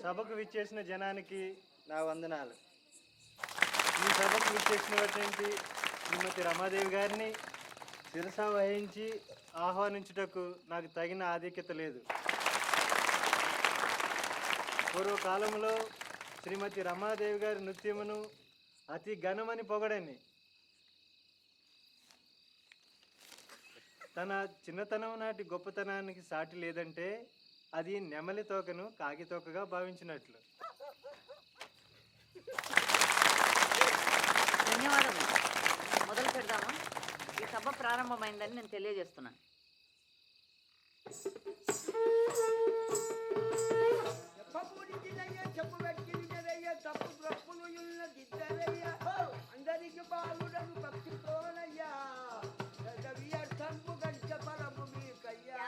సభకు విచ్చేసిన జనానికి నా వందనాలు. ఈ సభకు విచ్చేసినటువంటి శ్రీమతి రమాదేవి గారిని శిరస వహించి ఆహ్వానించుటకు నాకు తగిన ఆధిక్యత లేదు. పూర్వకాలంలో శ్రీమతి రమాదేవి గారి నృత్యమును అతి ఘనమని పొగడని, తన చిన్నతనం నాటి గొప్పతనానికి సాటి లేదంటే అది నెమలి తోకను కాకి తోకగా భావించినట్లు. ధన్యవాదములు. మొదలు పెడదామా? ఈ సభ ప్రారంభమైందని నేను తెలియజేస్తున్నాను. అందరికి బాలుడను భక్తితోనయ్యా వ్యర్థంపు గడిచ ఫలము మీకయ్యా.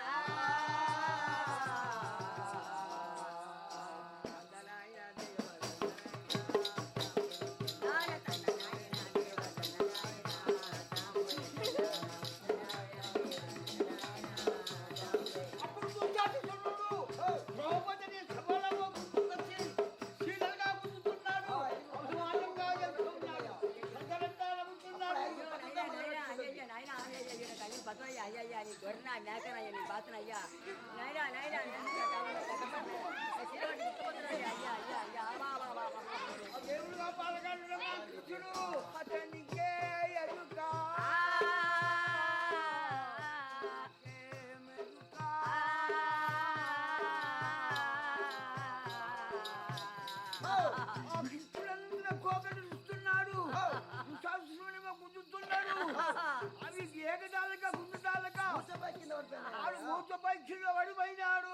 అవి ఏకదాలక గుండుదాలక మూతపై పడిపోయినాడు.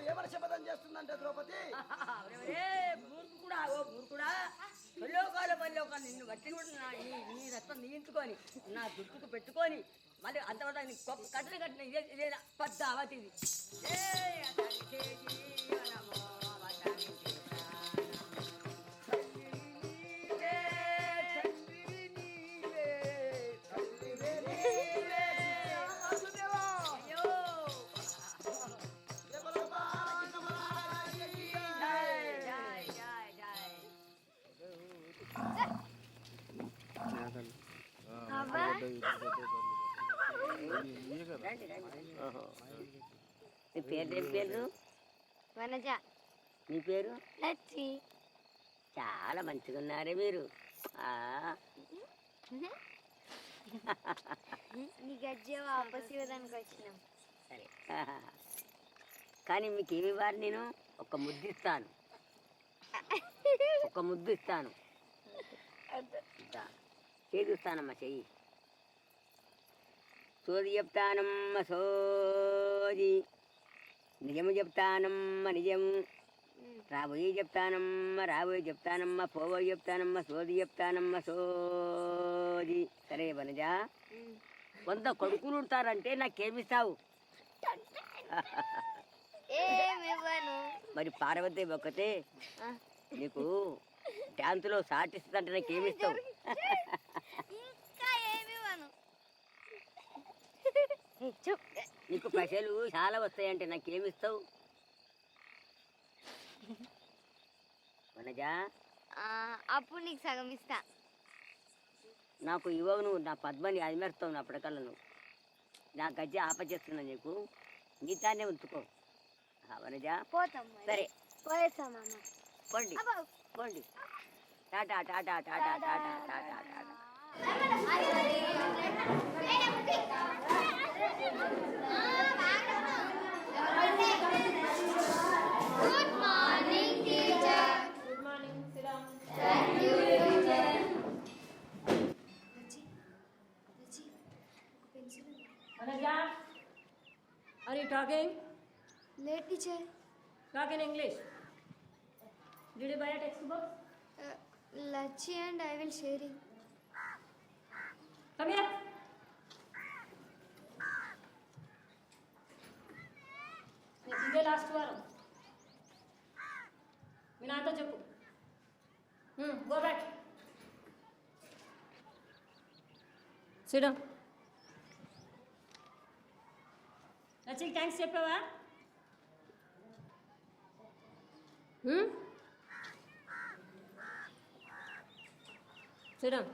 ఏమని శపథం చేస్తుందంటే ద్రౌపది, నిన్ను బట్టి కూడా నీ రక్తం నియించుకొని నా దుట్టుకు పెట్టుకొని మళ్ళీ అంతవరకు కట్టలు కట్టిన ఇదే పెద్ద అవతిది. నీ పేరు ఏం పేరు? వనజ. నీ పేరు? లచ్చి. చాలా మంచిగా ఉన్నారే మీరు. నీ గజ్జే వాపస్ ఇవ్వడానికి వచ్చినాం. సరే, కానీ మీకు ఏమి ఇవ్వాలి? నేను ఒక ముద్దు ఇస్తాను. ఒక ముద్దు ఇస్తాను. చేదుస్తానమ్మా, చెయ్యి. సోది చెప్తానమ్మ సోది, నిజము చెప్తానమ్మ నిజము, రాబోయే చెప్తానమ్మ రాబోయే చెప్తానమ్మ, పోబోయే చెప్తానమ్మ, సోది చెప్తానమ్మ సోది. సరే వనజ, 100 కొడుకులు ఉంటారంటే నాకేమిస్తావు? మరి పార్వతి ఒక్కతే నీకు డ్యాన్సులో సాటిస్తుందంటే నాకేమిస్తావు? నీకు పైసలు చాలా వస్తాయంటే నాకేమిస్తావు వనజ? అప్పుడు నీకు సగం ఇస్తా. నాకు ఇవ్వవు నువ్వు. నా పద్మని అదిమేస్తావు నా పడకల్లో. నువ్వు నా గజ్జ ఆపచేస్తున్నా నీకు. నీతానే ఉంచుకో వనజ. సరే పోండి పోండి. Tata Tata Tata Tata Tata Tata. Good morning, teacher. Good morning, sit down. Thank you, teacher. Vanaja, are you talking? Late, teacher. Talk in English. Did you buy a textbook? Lachi and I will sharing. Come here. ఇదే last వారం. మీ నాతో చెప్పు. Go back. Sit down. లచ్చికి thanks చెప్పావా? చూడం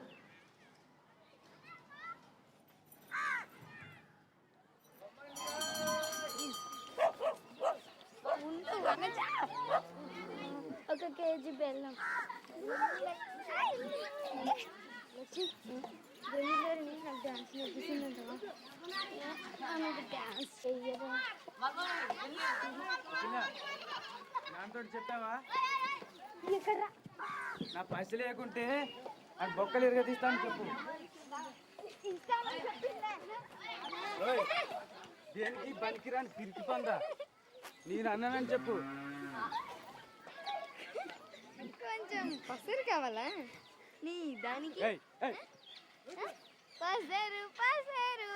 ఒక KG బెల్లం. బెంగళూరుని నాకు డాన్స్ నేర్పిస్తుందంటవా? నాకు డాన్స్ చెయ్యదా? నాతో చెప్పావా? ఎక్కడ్రా? నా పైసలు లేకుంటే నాకు బొక్కలు ఇరగదీస్తాను చెప్పు. ఓయ్, దేనికి పనికిరాని పిరికి పందా, నేను అన్నానని చెప్పు. కొంచెం పసరు కావాలా నీ దానికి? ఏయ్, ఏయ్, పసరు పసరు.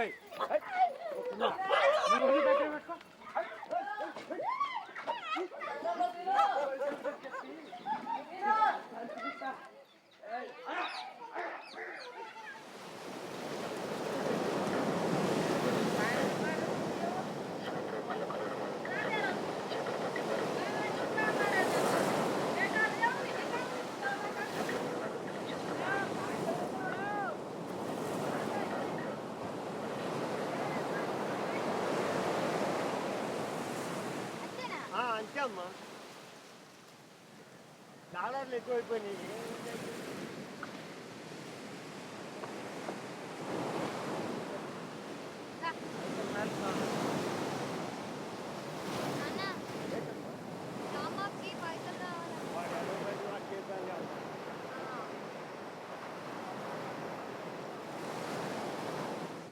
ఏయ్, ఏయ్, మీరు వదిలి దగ్గర పెట్టుకో. అంతే అమ్మా, డాలర్లు ఎక్కువైపోయినాయి.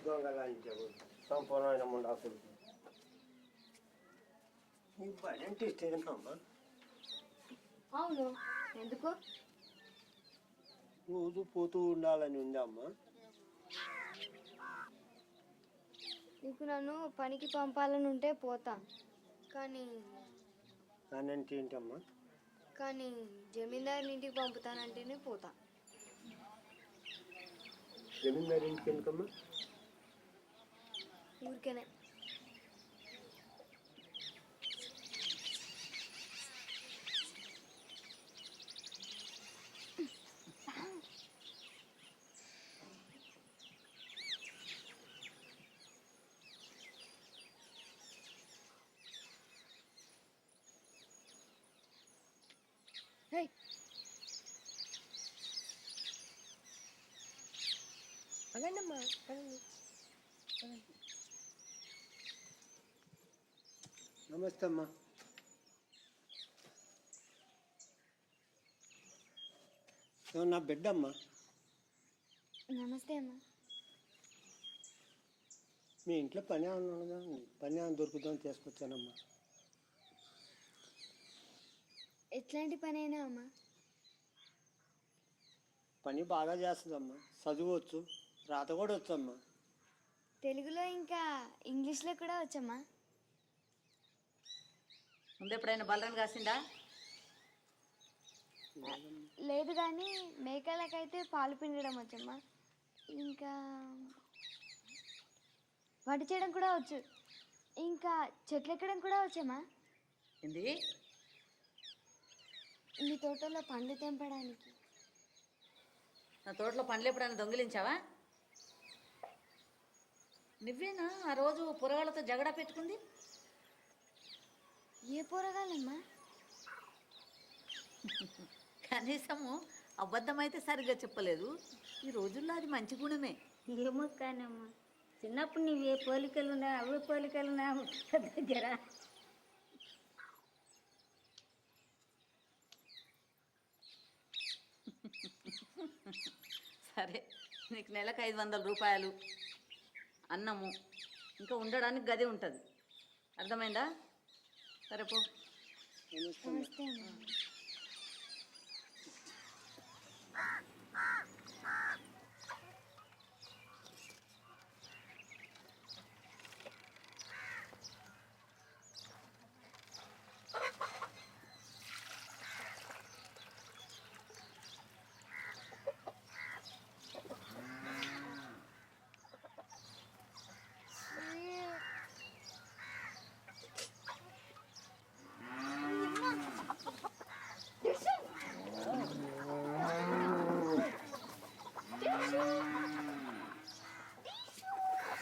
దొంగలాంచావు సంపూర్ణమైన ముండాకులు. నీకు పని అంటే ఇష్టమేనమ్మా? అవును, ఎందుకు? రోజు పోతూ ఉండాలని ఉందమ్మా. నీకు నన్ను పనికి పంపాలని ఉంటే పోతా, కానీ అంటే ఏంటమ్మా? కానీ జమీందారుని ఇంటికి పంపుతానంటేనే పోతా. జమీందారు ఇంటికి ఎందుకమ్మా? ఊరికేనే. Hey. అగండమ్మా, నమస్తే అమ్మా. నా బిడ్డ అమ్మా. నమస్తే అమ్మా. మీ ఇంట్లో పని ఏమన్నా పని ఏమైనా దొరుకుతుందని తీసుకొచ్చానమ్మా. ఎట్లాంటి పని అయినా అమ్మా? పని బాగా చేస్తుందమ్మా, చదువువచ్చు, రాత కూడా వచ్చమ్మా. తెలుగులో ఇంకా ఇంగ్లీష్లో కూడా వచ్చమ్మా. ముందు ఎప్పుడైనా బలరం కాసిందా? లేదు, కానీ మేకలకైతే పాలు పిండడం వచ్చమ్మా. ఇంకా వంట చేయడం కూడా వచ్చు. ఇంకా చెట్లు ఎక్కడం కూడా వచ్చమ్మా. ఏంది? మీ తోటలో పండ్లు తెంపడానికి. నా తోటలో పండ్లు ఎప్పుడైనా దొంగిలించావా? నువ్వేనా ఆ రోజు పొరగాళ్ళతో జగడా పెట్టుకుంది? ఏ పోరగాలమ్మా? కనీసము అబద్ధమైతే సరిగ్గా చెప్పలేదు. ఈ రోజుల్లో అది మంచి గుణమే. ఏమో కానమ్మా, చిన్నప్పుడు నీవు ఏ పోలికలు ఉన్నా అవే పోలికలు ఉన్నా దగ్గర. సరే, నీకు నెలకు 500 రూపాయలు, అన్నము, ఇంకా ఉండడానికి గది ఉంటుంది. అర్థమైందా? సరే పో. నమస్తే అమ్మా.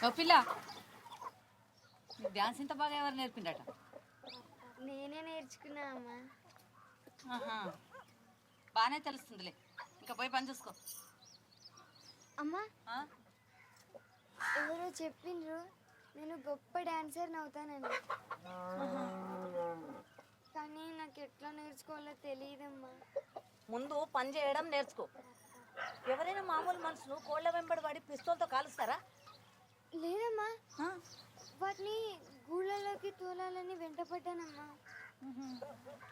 ఓ పిల్ల నీకు డ్యాన్స్ ఇంత బాగా ఎవరు నేర్పిండట? నేనే నేర్చుకున్నా అమ్మా. ఆహా, బాగానే తెలుస్తుందిలే. ఇంకా పోయి పని చూసుకో. అమ్మా ఆ? ఎవరో చెప్పిండ్రు నేను గొప్ప డాన్సర్ని అవుతానని, కానీ నాకు ఎట్లా నేర్చుకోవాలో తెలియదమ్మా. ముందు పని చేయడం నేర్చుకో. ఎవరైనా మామూలు మనుషులు కోళ్ళ వెంబడి పడి పిస్తోల్తో కాలుస్తారా? లేదమ్మా, ఆ? వాటిని గూళ్ళలోకి తోలాలని వెంటపడ్డానమ్మా.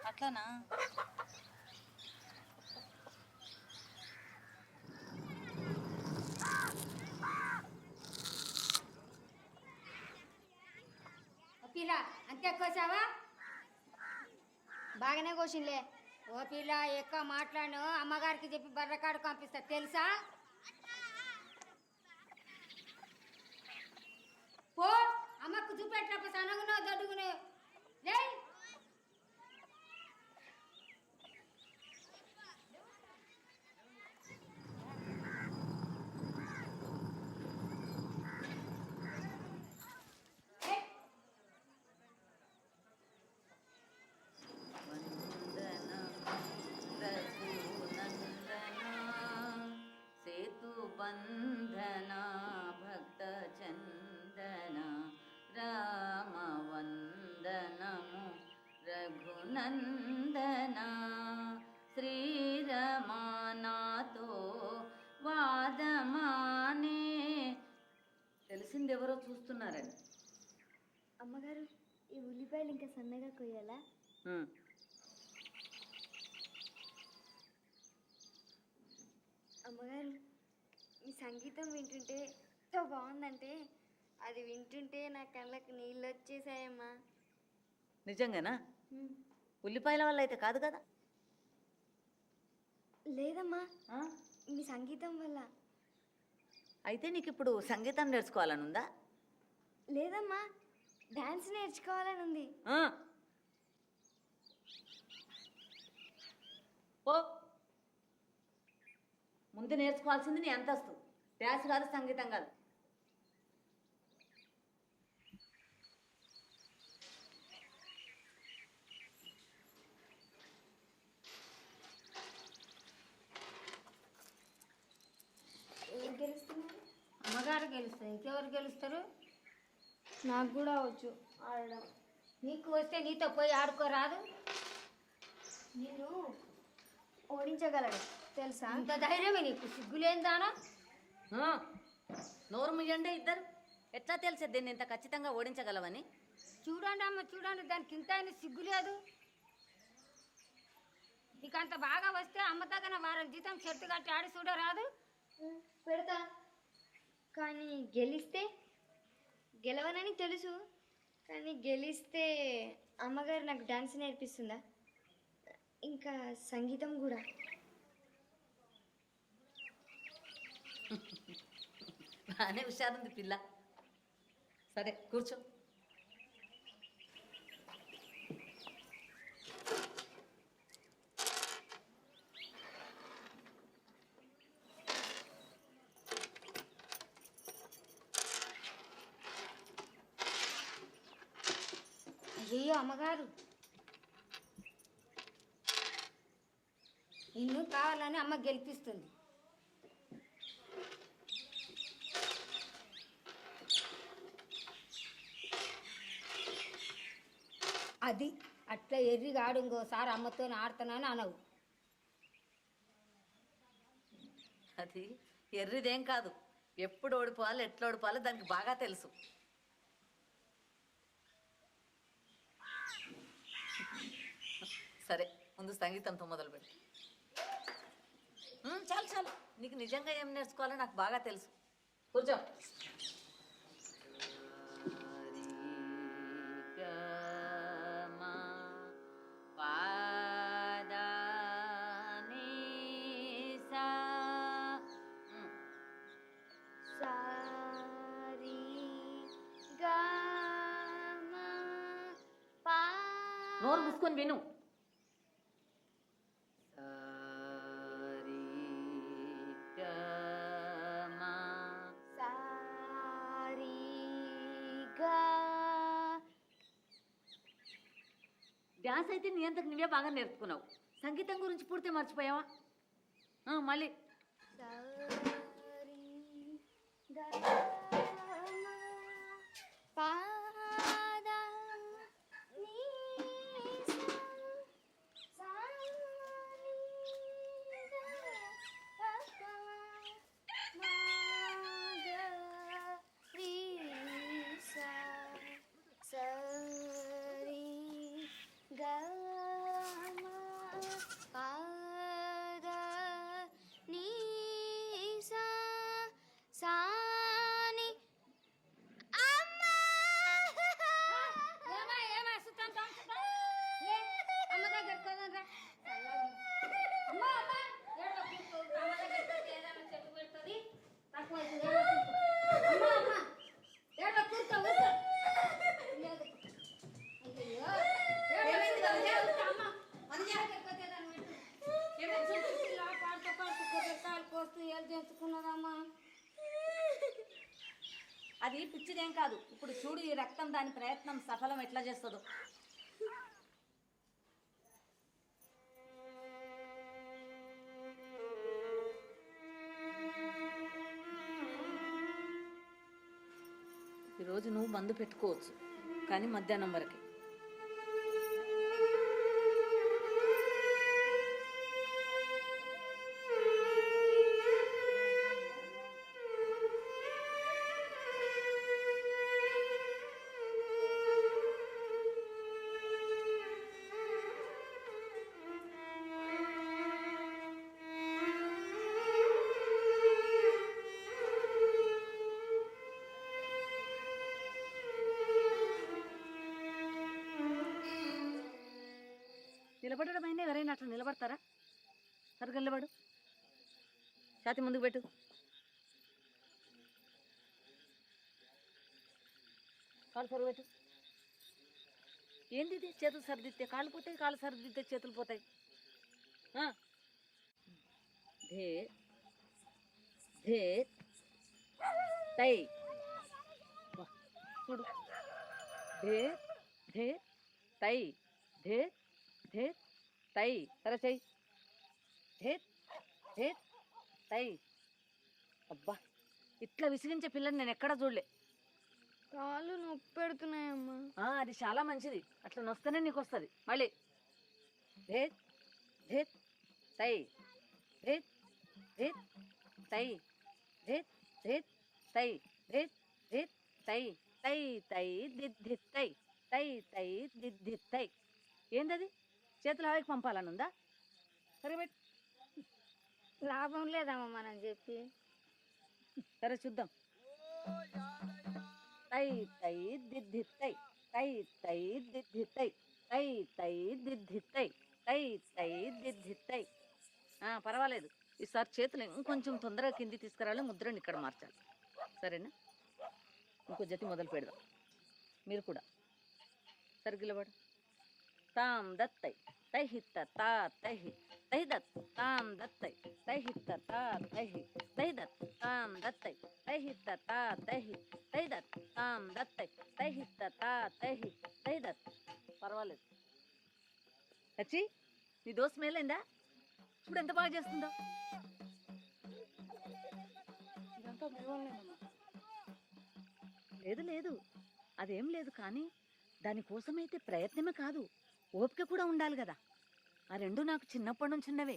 అట్లానా? పిల్ల అంతే కోసావా? బాగానే కోసిందిలే. ఓ పిల్ల ఎక్కువ మాట్లాడు, అమ్మగారికి చెప్పి బర్రకాడు పంపిస్తా తెలుసా? పో అమ్మకు చూపెట్టినప్పుడు సనగునో దొడ్డుగునో లే. సేతు బంధన భక్త చందన రామ వందనము రఘునందన శ్రీరమానాతో వాదమానే. తెలిసిందెవరో చూస్తున్నారని. అమ్మగారు, ఈ ఉల్లిపాయలు ఇంకా సన్నగా కొయ్యాలా? అమ్మగారు, మీ సంగీతం వింటుంటే ఎంత బాగుందంటే అది వింటుంటే నా కళ్ళకి నీళ్ళు వచ్చేసాయమ్మా. నిజంగానా? ఉల్లిపాయల వల్ల అయితే కాదు కదా? లేదమ్మా, మీ సంగీతం వల్ల. అయితే నీకు ఇప్పుడు సంగీతం నేర్చుకోవాలని ఉందా? లేదమ్మా, డాన్స్ నేర్చుకోవాలని ఉంది. ఓ ముందు నేర్చుకోవాల్సింది నీ అంతస్తు. డ్యాన్స్ కాదు, సంగీతం కాదు. ఎవరు గెలుస్తున్నారు? అమ్మగారు గెలుస్తారు, ఇంకెవరు గెలుస్తారు? నాకు కూడా వచ్చు ఆడడం. నీకు వస్తే నీతో పోయి ఆడుకోరాదు? నేను ఓడించగలడు తెలుసా? ఇంత ధైర్యమే నీకు? సిగ్గులేందానా? నోరు ముయ్యండి ఇద్దరు. ఎట్లా తెలిసే దీన్ని ఇంత ఖచ్చితంగా ఓడించగలవని? చూడండి అమ్మ చూడండి, దానికి ఇంత అయినా సిగ్గు లేదు. నీకు అంత బాగా వస్తే అమ్మ తగిన వారం జీతం చెట్టు కట్టి ఆడి చూడరాదు? పెడతా, కానీ గెలవనని తెలుసు, కానీ గెలిస్తే అమ్మగారు నాకు డాన్స్ నేర్పిస్తుందా, ఇంకా సంగీతం కూడా. బాగానే హుషారుంది పిల్ల. సరే కూర్చో. అయ్యో అమ్మగారు, నిన్ను కావాలని అమ్మ గెలిపిస్తుంది. అది అట్లా ఎర్రిగా ఆడు, ఇంకోసారి అమ్మతో ఆడుతానని అనవు. అది ఎర్రిదేం కాదు. ఎప్పుడు ఓడిపోవాలి, ఎట్లా ఓడిపోవాలి దానికి బాగా తెలుసు. సరే ముందు సంగీతంతో మొదలుపెట్టు. చాలు చాలు, నీకు నిజంగా ఏం నేర్చుకోవాలో నాకు బాగా తెలుసు. కూర్చో. నోరు మూసుకొని విను. సారీ డ్యాన్స్ అయితే నీ అంతకు నువ్వే బాగా నేర్చుకున్నావు. సంగీతం గురించి పూర్తి మర్చిపోయావా? మళ్ళీ అది పిచ్చిదేం కాదు. ఇప్పుడు చూడు ఈ రక్తం దాని ప్రయత్నం సఫలం ఎట్లా చేస్తుందో. ఈరోజు నువ్వు మందు పెట్టుకోవచ్చు, కానీ మధ్యాహ్నం వరకే. నిలబడడం అయినా ఎవరైనా అట్లా నిలబడతారా? సరిగ్గా నిలబడు, ఛాతి ముందుకు పెట్టు. కాళ్ళు సరుగు పెట్టు. ఏంది ఇది? చేతులు సరిదిద్దే కాళ్ళు పోతాయి, కాళ్ళు సరిదిద్దే చేతులు పోతాయి. ధే ధే తై చూడు. ధే ధే తై ధే ధే తై. సరే చెయ్యి. ధే ధే తై. అబ్బా, ఇట్లా విసిగించే పిల్లని నేను ఎక్కడా చూడలే. కాళ్ళు నొప్పి పెడుతున్నాయమ్మా. అది చాలా మంచిది, అట్లా నొస్తేనే నీకు వస్తుంది. మళ్ళీ ధే ధే తై ధే ధే తై ధే ధే తై ధే ధే తై తై తై దిద్ధి తై తై తై దిద్ధి తై. ఏందది? చేతులు హవాయికి పంపాలనుందా? సరే పెట్టు. లాభం లేదమ్మా మనం చెప్పి. సరే చూద్దాం. తై తై దిద్ధి తై తై తై దిద్ధి తై తై తై దిద్ధి తై తై తై దిద్ధి తై. పర్వాలేదు, ఈసారి చేతులు ఇంకొంచెం తొందరగా కింది తీసుకురావాలి, ముద్రని ఇక్కడ మార్చాలి. సరేనా? ఇంకో జతి మొదలు పెడదాం. మీరు కూడా సరిగిలబడు. తాం దత్తై తైహిత్త తా తైహి తైదత్ తాం దత్తై తైహిత్త తా తైహి తైదత్ తాం దత్తై తైహిత్త తా తైహి తైదత్ తాం దత్తై తైహిత్త తా తైహి తైదత్. పర్వాలేదు. వచ్చి నీ దోశ మేలైందా? ఇప్పుడు ఎంత బాగా చేస్తుందో. లేదు లేదు, అదేం లేదు. కానీ దానికోసమైతే ప్రయత్నమే కాదు, ఓపిక కూడా ఉండాలి కదా. ఆ రెండు నాకు చిన్నప్పటి నుంచి ఉన్నవే.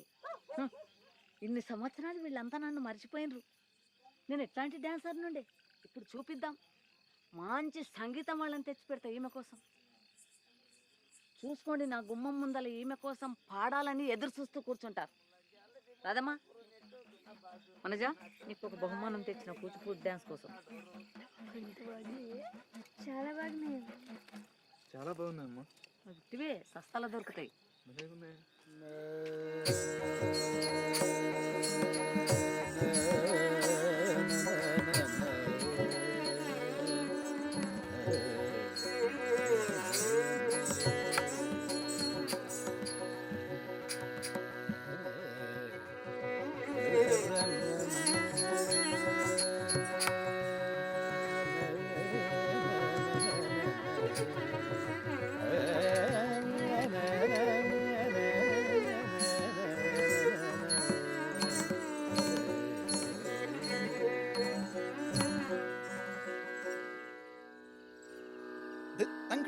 ఇన్ని సంవత్సరాలు వీళ్ళంతా నన్ను మర్చిపోయినరు. నేను ఎట్లాంటి డ్యాన్సర్ నుండే ఇప్పుడు చూపిద్దాం. మంచి సంగీతం వాళ్ళని తెచ్చి పెడతా ఈమె కోసం. చూసుకోండి, నా గుమ్మం ముందల ఈమె కోసం పాడాలని ఎదురు చూస్తూ కూర్చుంటారు. రాదమ్మా, మనజ, నీకు ఒక బహుమానం తెచ్చిన కూచిపూడి డ్యాన్స్ కోసం. చాలా బాగున్నాయి. చాలా బాగున్నాయమ్మా. ఇవే సస్తాలో దొరుకుతాయి.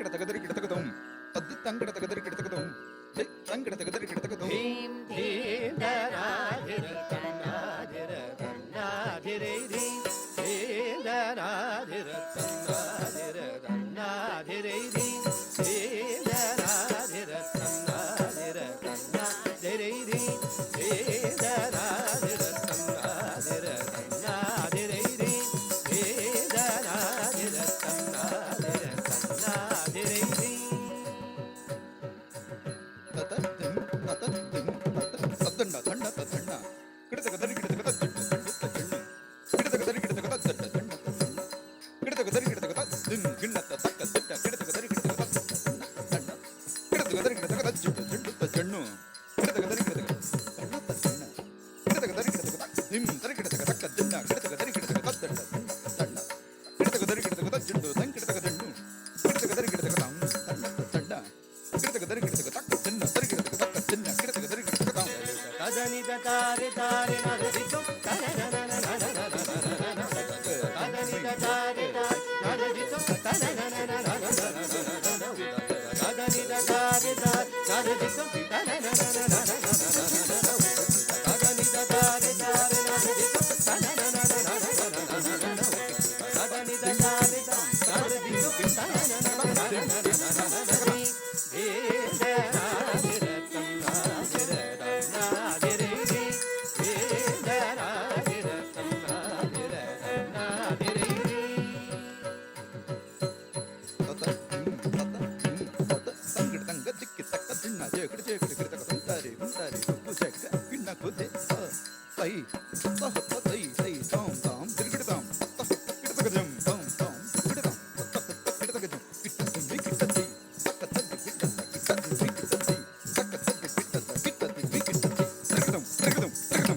తంగడ తగదరి కిడతకదం తద్ది తంగడ తగదరి కిడతకదం జై తంగడ తగదరి కిడతకదం భీం భీం దరాధిర తన్నాధిర తన్నాధిరే రీ భీం దరాధిర తన్నాధిర తన్నాధిరే రీ భీం దరాధిర తన్నాధిర తన్నాధిరే రీ భీం దరాధిర తన్నాధిర తన్నాధిరే రీ భీం దరాధిర తన్నాధిర తన్నాధిరే రీ తతద్దిం తతద్దిం తద్దండ దండ తద్దండ కిడతకదరి కిడతకద దండ కిడతకదరి కిడతకద దండ కిడతకదరి కిడతకద దిం గిన్నత తక్క దండ కిడతకదరి కిడతకద దండ కిడతకదరి కిడతకద జన్ను కిడతకదరి కిడతకద దండ తద్దండ కిడతకదరి కిడతకద దిం తరి కిడతకద తక్క దండ కిడతకదరి కిడతకద దండ దండ కిడతకదరి కిడతకద జండు దండ కిడతకద జన్ను కిడతకదరి కిడతకద దండ దండ కిడతకదరి కిడతకద తక్క దండ తరి కిడతకద తక్క దండ కిడతకదరి కిడతకద కదని తారే తారే నరదితో కదని తారే నరదితో కదని తారే నరదితో కదని తారే తారే నరదితో కదని తారే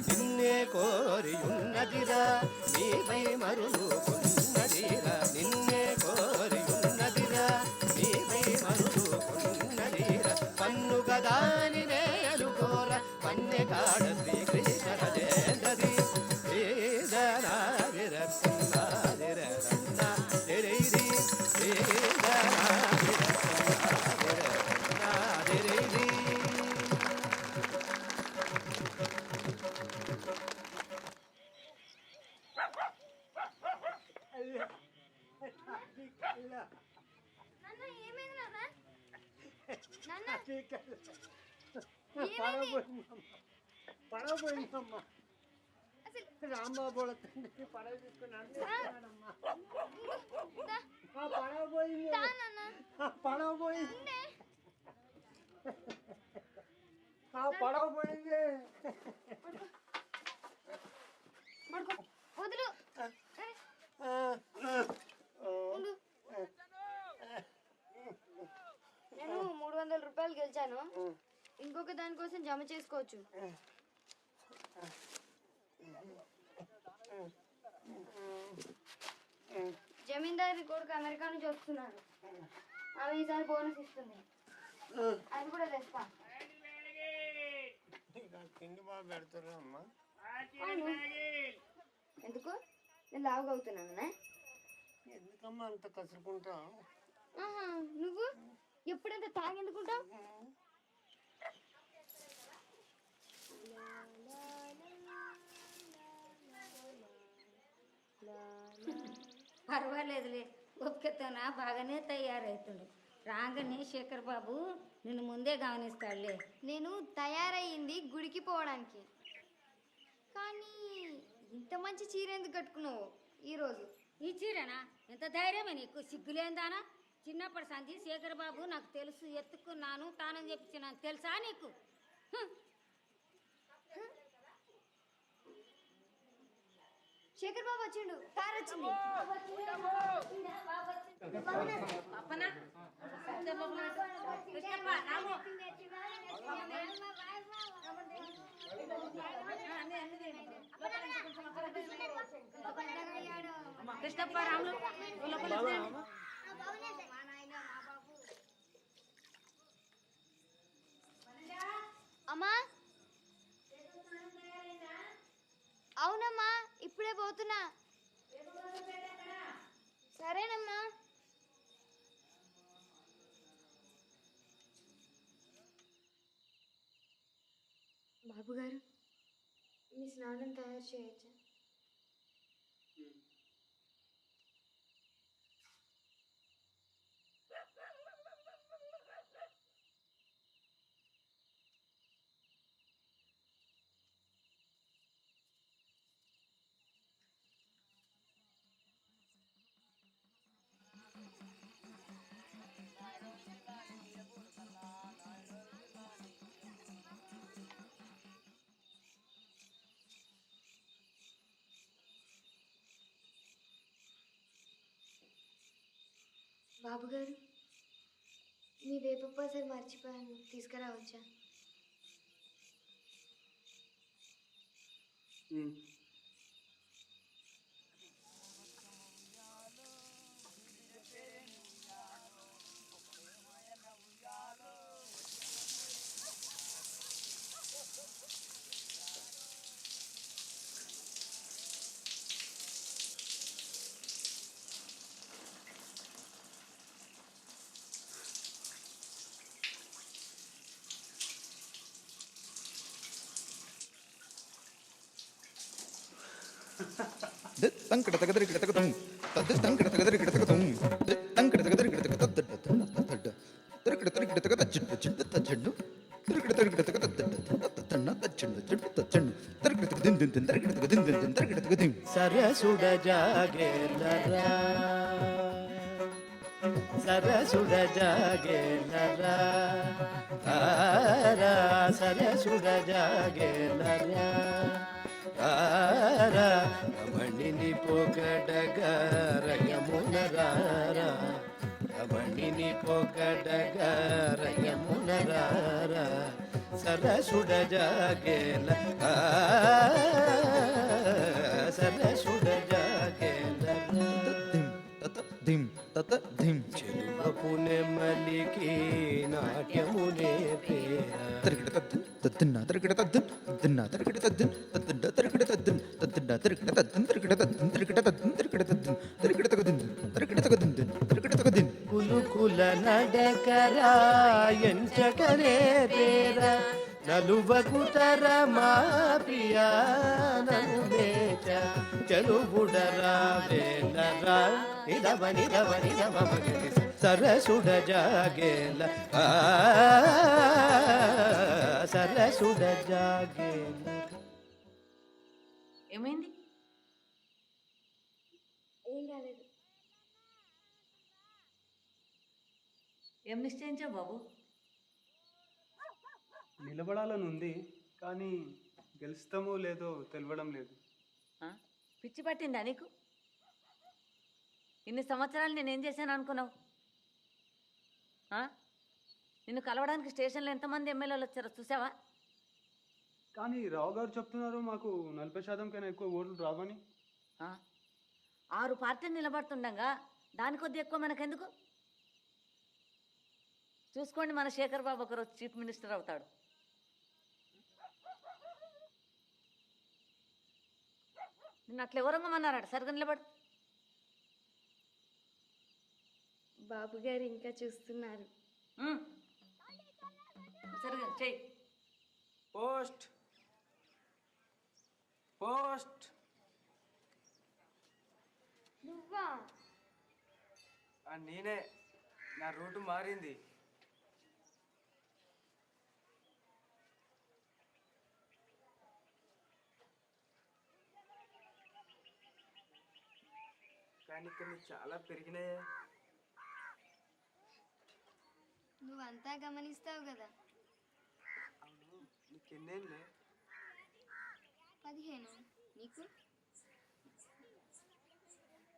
నిన్నే కోరియున్నదిరా నీపై మరులు కొన్నదిరా నిన్నే కోరియున్నదిరా నీపై మరులు కొన్నదిరా పన్ను గదాని నేలు కోర పన్నె కాడ శ్రీకృష్ణ రాజేంద్రది వేదనాదిర సన్నాదిర సన్నాదిరైరి వేదనాదిర సన్నాదిరైరి నాన్న ఏమైంది నాన్న నాన్న పడవపోయిందమ్మా అసలు రాంబాబు తండ్రి పడవ తీసుకున్నాడు దా, పడవ పోయింది దా నాన్న పడవ పోయింది ఉండే. పడవ పోయింది పడుకో వదులు అరే, ఉండు. నేను 300 రూపాయలు గెలిచాను ఇంకొక దానికోసం జమ చేసుకోవచ్చు జమీందారి కొడుకు అమెరికా నుంచి వస్తున్నాడు ఆమె ఈసారి బోనస్ ఇస్తుంది అది కూడా తెస్తా తిండి బాగా పెడతారు అమ్మా అవును. ఎందుకు నేను లావుగా అవుతున్నానా ఎందుకమ్మా అంత కసురుకుంటావు ఆహా, నువ్వు ఎప్పుడంత తాగెందుకుంటావు పర్వాలేదులే ఒక్కతోన బాగానే తయారవుతుండు రాగానే శేఖర్ బాబు నిన్ను ముందే గమనిస్తాడులే. నేను తయారయ్యింది గుడికి పోవడానికి కానీ ఇంత మంచి చీర ఎందుకు కట్టుకున్నావు ఈరోజు ఈ చీరనా ఎంత ధైర్యమే నీకు సిగ్గులేందానా? చిన్నప్పటి సంధి శేఖర్ బాబు నాకు తెలుసు ఎత్తుకున్నాను తానని చెప్పించినాను తెలుసా నీకు? హ్మ్. శేఖర్ బాబు వచ్చిండు కార్ వచ్చింది పప్పనా? కృష్ణప్ప, రాము. కృష్ణప్ప రాములు అమ్మా అవునమ్మా ఇప్పుడే పోతున్నా సరేనమ్మా బాబు గారు మీ స్నానం తయారు చేయొచ్చా? బాబు గారు మీ వేప మర్చిపోయాను, తీసుకురావచ్చా? సరసుడ జాగేలరా సరసుడ జాగేలరా తారా సరసుడ జాగేలరా తారా రమణిని పొగడగా రయమునరారా రమణిని పొగడగా రయమునరారా సరసుడ జాగేల సరసుడ జాగేల చెరువపు నెమ్మలికి నాట్యమునే పేరా కులుకుల నడకరా ఎంచకరే తేరా నలువకుతర మా ప్రియా నను మేచ చలుబుడరా వేలరా నిదవని దవని దవమగని సరసుడ జాగేల సరసుడ జాగేల. ఏమైంది? ఏం కాలేదు. ఏం నిశ్చయించావు బాబు? నిలబడాలని ఉంది, కానీ గెలుస్తామో లేదో తెలియడం లేదు. పిచ్చి పట్టిందా నీకు? ఇన్ని సంవత్సరాలు నేనేం చేశాను అనుకున్నావు? నిన్ను కలవడానికి స్టేషన్లో ఎంతమంది ఎమ్మెల్యేలు వచ్చారో చూసావా? కానీ రావు గారు చెప్తున్నారు మాకు 40% కన్నా ఎక్కువ ఓట్లు రావని. 6 పార్టీలు నిలబడుతుండగా దాని కొద్ది ఎక్కువ మనకెందుకు? చూసుకోండి, మన శేఖర్ బాబు ఒకరోజు చీఫ్ మినిస్టర్ అవుతాడు. నిన్ను అట్లా ఎవరంగమన్నారట, సరిగ్గా నిలబడు. బాబు గారు ఇంకా చూస్తున్నారు. సరిగ్గా చెయ్యి. Post post. నువ్వా? నేనే. నా రూటు మారింది. కానీ కొన్ని చాలా పెరిగినాయే. నువ్వంతా గమనిస్తావు కదా. అవును, నీకెన్నేళ్ళే? 15. నీకు?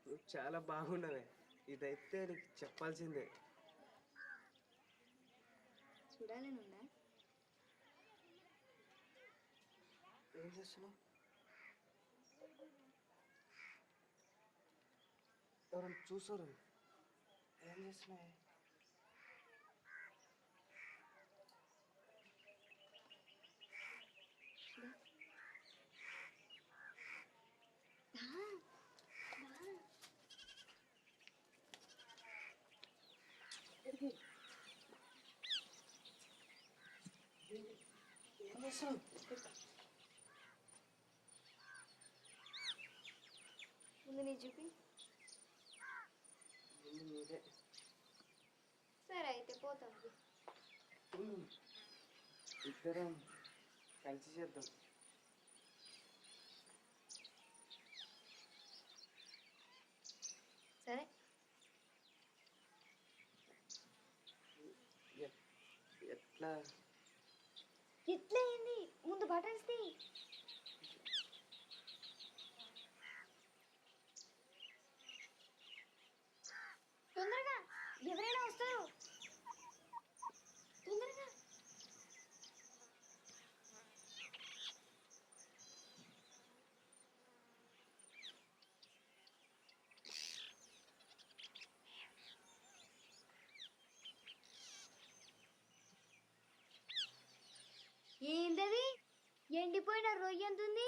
నువ్వు చాలా బాగున్నవే. ఇదైతే నీకు చెప్పాల్సిందే. చూడాలనుందా? ఏం చేస్తున్నావు? ఎవరైనా చూసారు? ఏం చేస్తున్నాయి? ఏం చేస్తున్నావు? చూపి. మీరే సరే అయితే పోతాం. ఇద్దరం కలిసి చేద్దాం. సరే ఎట్లా? ఎట్లా అయింది? ముందు బటన్స్ తీ. తొందరగా, ఎవరైనా వస్తారు. తొందరగా. ఏంటది? ఎండిపోయిన రొయ్య ఎంత ఉంది?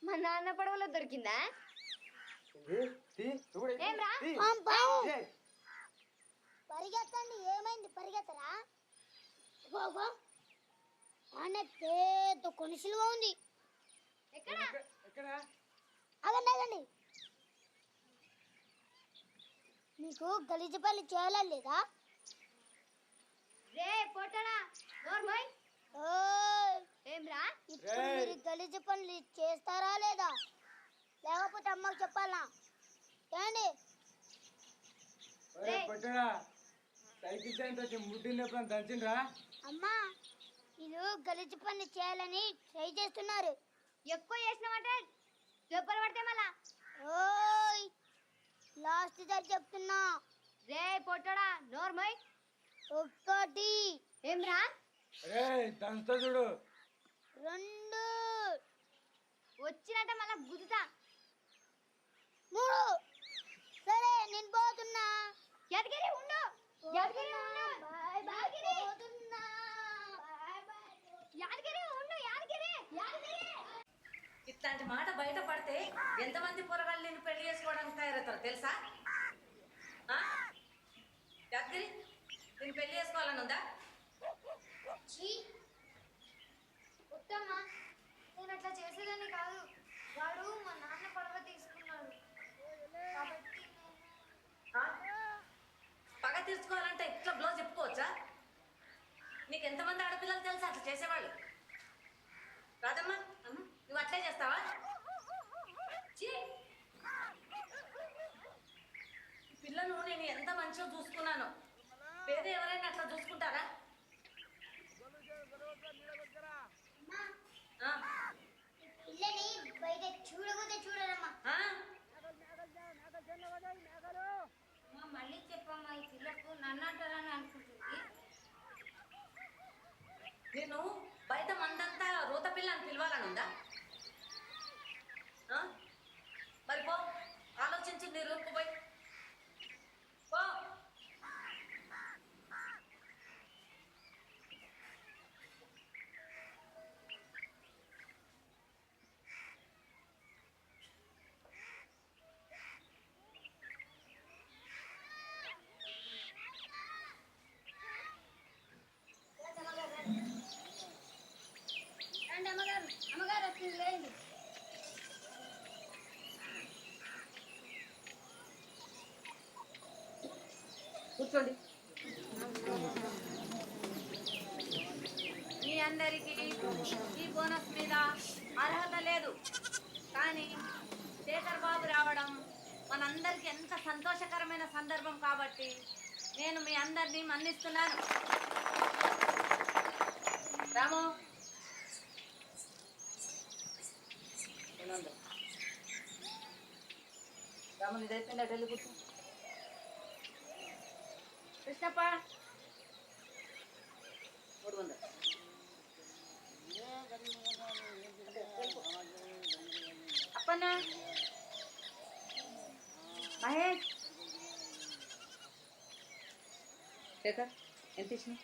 మా నాన్న పడవలో దొరికిందా? ఏం రా? పరిగెత్తండి. ఏమైంది? పరిగెత్తరా? బాబా ఆనే పెద్ద కొనిసిలుగా ఉంది. ఎక్కడ? ఆగండి ఆగండి. మీకు గలీజ పల్లి చేయాలా లేదా? రే పొట్టడా, నోర్మోయ్. ఓయ్ ఏం రా? ఇప్పుడు మీరు గలీజ పనులు చేస్తారా లేదా? లేకపోతే అమ్మకు చెప్పాలా? ఏండి? అమ్మా వీళ్ళు గలీజ పనులు చేయాలని ట్రై చేస్తున్నారు. ఎక్కువ చేసినామంటే దెబ్బలు పడితే మళ్ళా. ఓయ్ లాస్ట్ సారి చెప్తున్నా. రే పొట్టడా, నోర్మోయ్. ఒకటి. ఏం రా? చూడు. రెండు. వచ్చినట్ట మళ్ళా గుద్దుతా. మూడు. సరే నేను పోతున్నా. యాదగిరి ఉండు. యాదగిరి ఉండు. Bye bye. పోతున్నా. Bye bye. యాదగిరి ఉండు. యాదగిరి. యాదగిరి. ఇట్లాంటి మాట బయట పడితే ఎంతమంది పొరగాళ్ళు నేను పెళ్లి చేసుకోవడానికి తయారవుతారు తెలుసా? దగ్గరి నేను పెళ్లి చేసుకోవాలని ఉందా? ఉత్తమ్మా, నేను అట్లా చేసేదాన్ని కాదు. వాడు మా నాన్న పడవ తీసుకున్నాడు కాబట్టి పగ తీర్చుకోవాలంటే ఇట్లా బ్లౌజ్ చెప్పుకోవచ్చా? నీకు ఎంతమంది ఆడపిల్లలు తెలుసా అట్లా చేసేవాళ్ళు? రాదమ్మా, నువ్వు అట్లే చేస్తావా? పిల్లను నేను ఎంత మంచిగా చూసుకున్నాను. పేద ఎవరైనా అట్లా చూసుకుంటారా? పిల్లని బయట చూడకపోతే చూడరమ్మా. మళ్ళీ చెప్పమ్మా, ఈ పిల్లకు నన్ను అంటారని అనుకుంటుంది. నేను బయట మందంతా రోత పిల్ల అని పిలవాలని ఉందా? మరి పో, ఆలోచించి నీ రూపు పోయి పో. రండి అమ్మగారు. అమ్మగారు వచ్చింది, లేండి. కూర్చోండి. మీ అందరికీ ఈ బోనస్ మీద అర్హత లేదు, కానీ శేఖర్ బాబు రావడం మనందరికీ ఎంత సంతోషకరమైన సందర్భం కాబట్టి నేను మీ అందరినీ మన్నిస్తున్నాను. రాము, రాము ఇదైపోయిందా? ఢిల్లీ కూర్చో. కృష్ణప్ప 300. అప్పన్న, మహేష్, శేఖర్ ఎంత ఇచ్చినావు?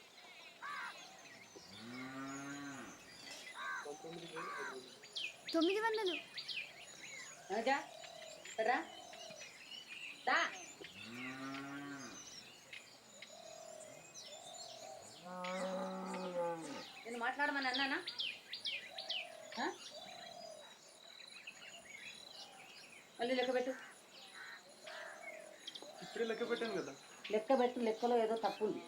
900. రా రా రా. నేను మాట్లాడమని అన్నానా? మళ్ళీ లెక్క పెట్టు. ఇప్పుడే లెక్క పెట్టాను కదా. లెక్క పెట్టు, లెక్కలో ఏదో తప్పు ఉంది.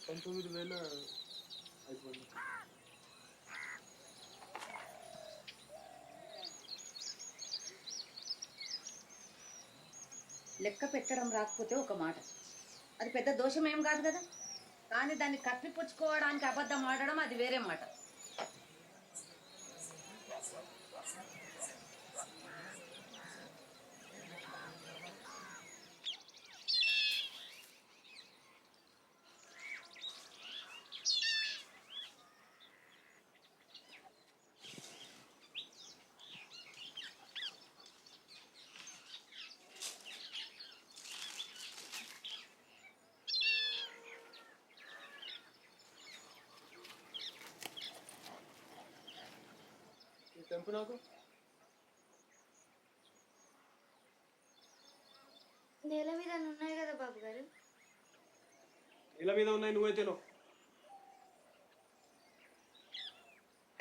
19,000 అయిపోయింది. లెక్క పెట్టడం రాకపోతే ఒక మాట, అది పెద్ద దోషం ఏం కాదు కదా. కానీ దాన్ని కప్పిపుచ్చుకోవడానికి అబద్ధం ఆడడం అది వేరే మాట. తెంపు నాకు. నేల మీద ఉన్నాయి కదా బాబు గారు. ఇలా మీద ఉన్నాయి, నువ్వైతేనో.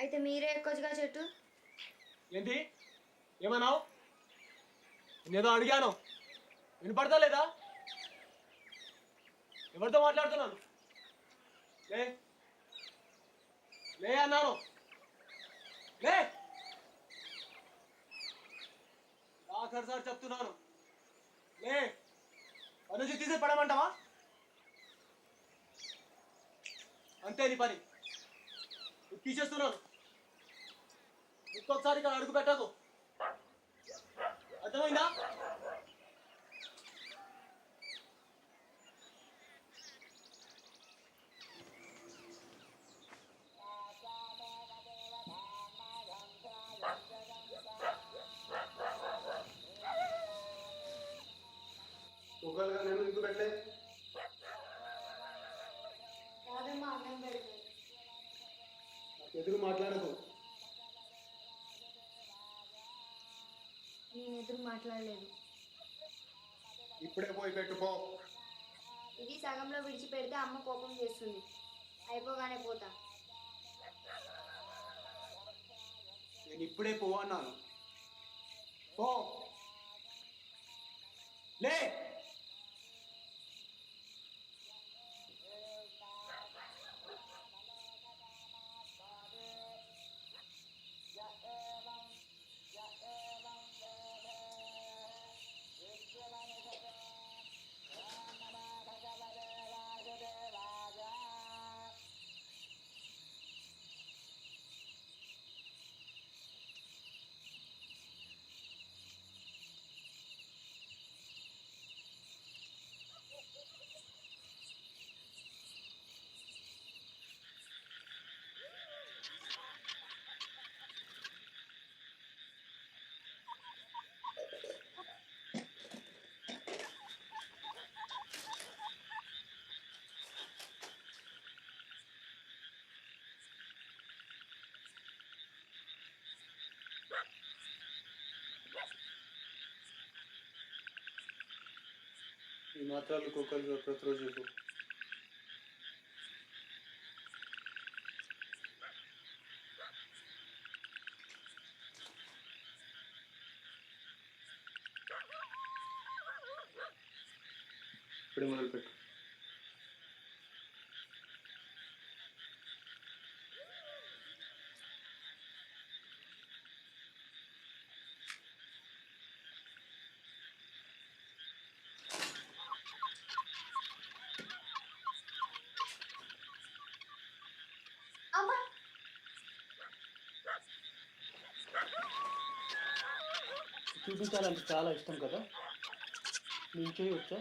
అయితే మీరే ఎక్కొచ్చుగా చెట్టు. ఏంటి ఏమన్నావు? నేనేదో అడిగాను, వినపడతా లేదా? ఎవరితో మాట్లాడుతున్నాను? లే లే అన్నాను, లే. ఆఖరిసారి చెప్తున్నాను, లే. పని తీసే పడమంటావా? అంతే నీ పని. తీసేస్తున్నాను. ఇంకొకసారి ఇక్కడ అడుగు పెట్టకు, అర్థమైందా? ఒకవేళ నేను ఎందుకు పెట్టలే? కాదమ్మా, అన్నం పెడితే. నాకు ఎదురు మాట్లాడకు. నేను ఎదురు మాట్లాడలేదు. ఇప్పుడే పోయి పెట్టుకో. ఇది సగంలో విడిచిపెడితే అమ్మ కోపం చేస్తుంది. అయిపోగానే పోతా. నేను ఇప్పుడే పో అన్నాను. పో, లే. ఈ మాత్రాలు కుక్కలు ప్రతిరోజు చెప్పు. ఇప్పుడే మొదలుపెట్టు. అమ్మా, చూపించాలంటే చాలా ఇష్టం కదా. నేను చేయవచ్చా?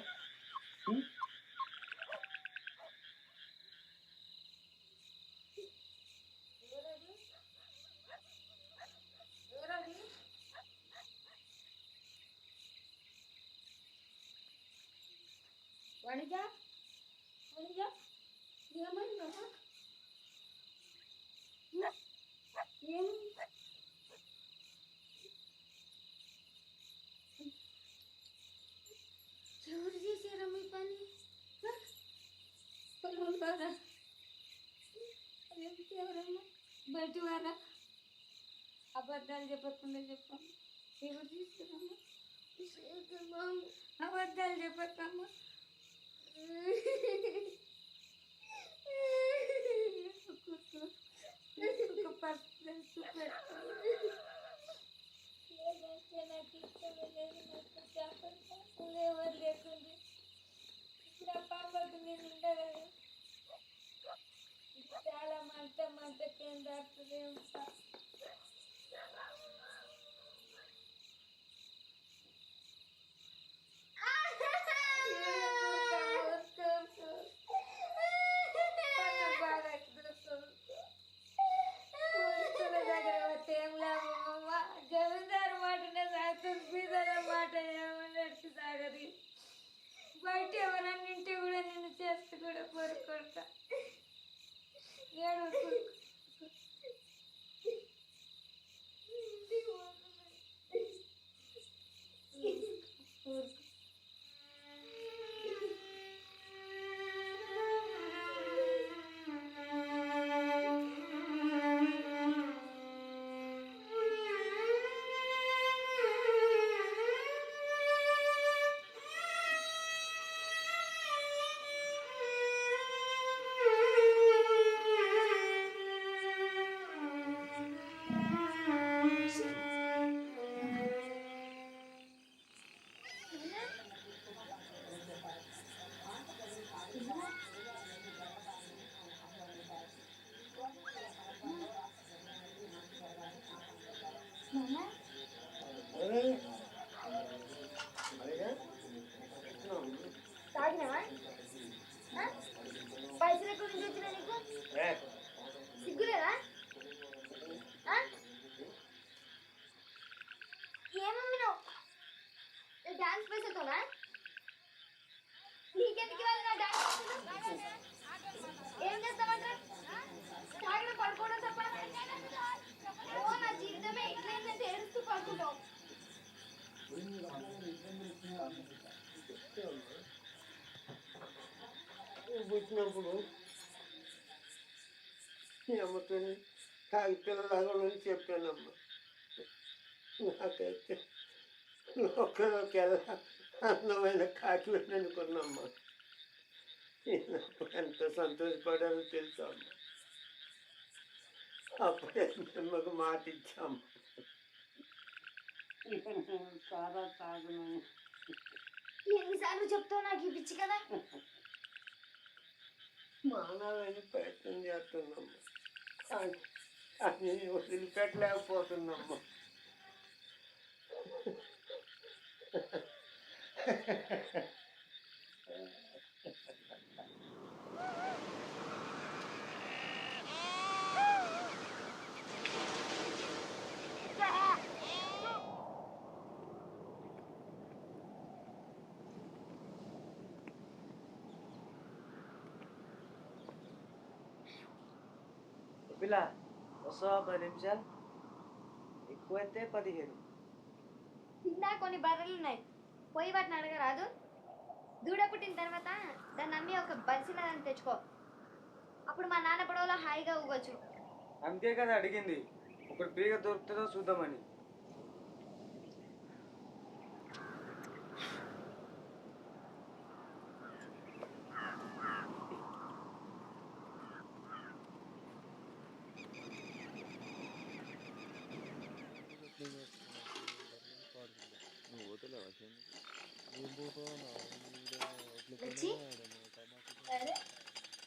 వణిజా, వణిజా, ఏమైందమ్మా? ఏమైంది? ఎవరు చేశారా మీ పని? పొలంలోనా? అదేంటి ఎవరమ్మా? బయట వారా? అబద్ధాలు చెప్పకుండా చెప్పమ్మా. ఎవరు తీసుకురమ్మా? అబద్ధాలు చెప్పక్కమ్మా. ఎవరు లేకుండా ఇప్పుడు ఆ పాపకు నేను ఉండగలను. చాలా మంట కింద ఉంటా. జమీందారు మాటనే సాగుతుంది, బీదల మాట ఏమన్నట్టు సాగది. బయట ఎవరన్నా ఇంటి కూడా నిన్ను చేస్తూ కూడా కోరుకుంటా. ఏడు తాగినావా? పైసలు ఎక్కడి నుంచి వచ్చినా నీకు? సిగ్గులేదా? ఏమమ్మినావు? డాన్స్ పైసలతోనా? నీకెందుకు ఇవ్వాలి నా డాన్స్ పైసలు? ఏం చేస్తామంటారు? తాగడం పడుకోవడం తప్ప ఓ నా జీవితమే ఇట్లయిందంటే ఏడుస్తూ పడుకుంటావు. పుట్టినప్పుడు అమ్మతో కాగి పిల్లలాగని చెప్పానమ్మా. నాకైతే లోకలోకెల్లా అందమైన కాకి వెళ్ళనుకున్నమ్మా. చిన్నప్పుడు ఎంత సంతోషపడాలో తెలుసా అమ్మా. అప్పుడే అమ్మకు మాట ఇచ్చాము, చాలా తాగునని. ఎన్నిసార్లు చెప్తావు నాకు ఈ పిచ్చి కదా? మానాలని ప్రయత్నం చేస్తున్నామ్మా, కానీ వదిలిపెట్టలేకపోతున్నామ్మా. పిల్ల వస్తావా 10 నిమిషాలు? ఎక్కువైతే 15. కింద కొన్ని బర్రెలు ఉన్నాయి, పోయి వాటిని అడగరాదు? దూడ పుట్టిన తర్వాత దాన్ని నమ్మి ఒక బలిసినదని తెచ్చుకో. అప్పుడు మా నాన్న పడవలో హాయిగా ఊగొచ్చు. అంతే కదా అడిగింది, ఒకటి పీగ దొరుకుతుందో చూద్దామని.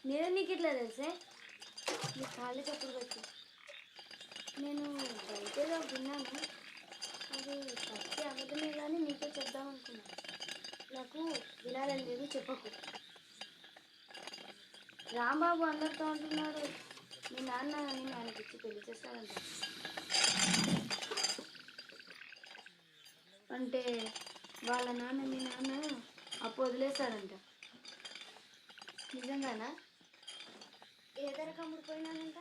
నేను నీకు ఇట్లా తెలిసే? నీ కాళ్ళు చప్పుడు పెట్టి నేను బయటేదో విన్నాను, అది పచ్చి అబద్ధమే కానీ నీతో చెప్దామనుకున్నాను. నాకు వినాలని లేదు, చెప్పకు. రాంబాబు అందరితో అంటున్నాడు మీ నాన్న నేను ఆయనకిచ్చి పెళ్లి చేస్తానంట. అంటే వాళ్ళ నాన్న మీ నాన్న అప్పు వదిలేస్తాడంట. నిజంగానా? ఏ ధర కమ్ముడిపోయినానంట?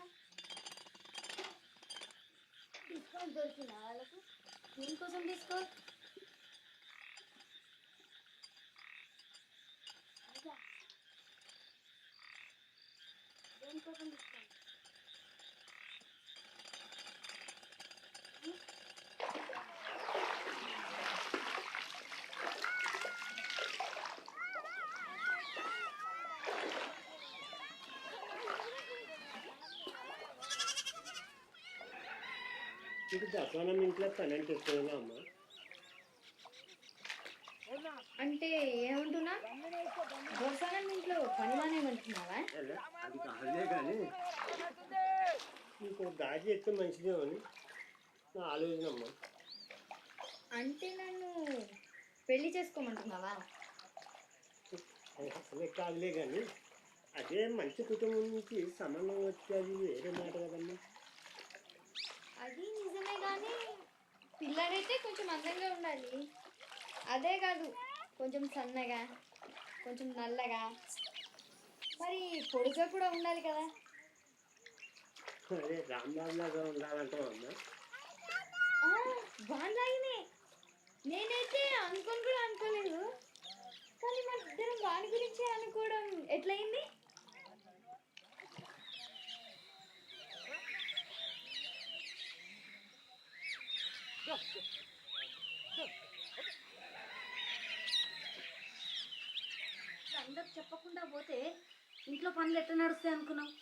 డిస్కౌంట్ దొరికిందా వాళ్ళకు? దేనికోసం డిస్కౌంట్? నీకు దసనం ఇంట్లో పని అంటే ఇష్టమేనా అమ్మ? అంటే ఏమంటున్నా దొరసానం ఇంట్లో పని మానేమంటున్నావా? అది కాదులే కానీ నీకు దారి చేస్తే మంచిదేమని నా ఆలోచన అమ్మ. అంటే నన్ను పెళ్లి చేసుకోమంటున్నావా? అదే కాదులే కానీ అదే మంచి కుటుంబం నుంచి సంబంధం వచ్చేది వేరే మాట కదమ్మా. అది నిజమే కానీ పిల్లడైతే కొంచెం అందంగా ఉండాలి. అదే కాదు కొంచెం సన్నగా, కొంచెం నల్లగా, మరి పొడుగా కూడా ఉండాలి కదా. అదే రాంబాబు లాగా ఉండాలంటావు అమ్మా. వాడిలాగినే నేనైతే అనుకోని కూడా అనుకోలేదు. కానీ మన ఇద్దరం వాడి గురించి అనుకోవడం ఎట్లయింది? అందరు చెప్పకుండా పోతే ఇంట్లో పనులు ఎట్లా నడుస్తాయి అనుకున్నావు?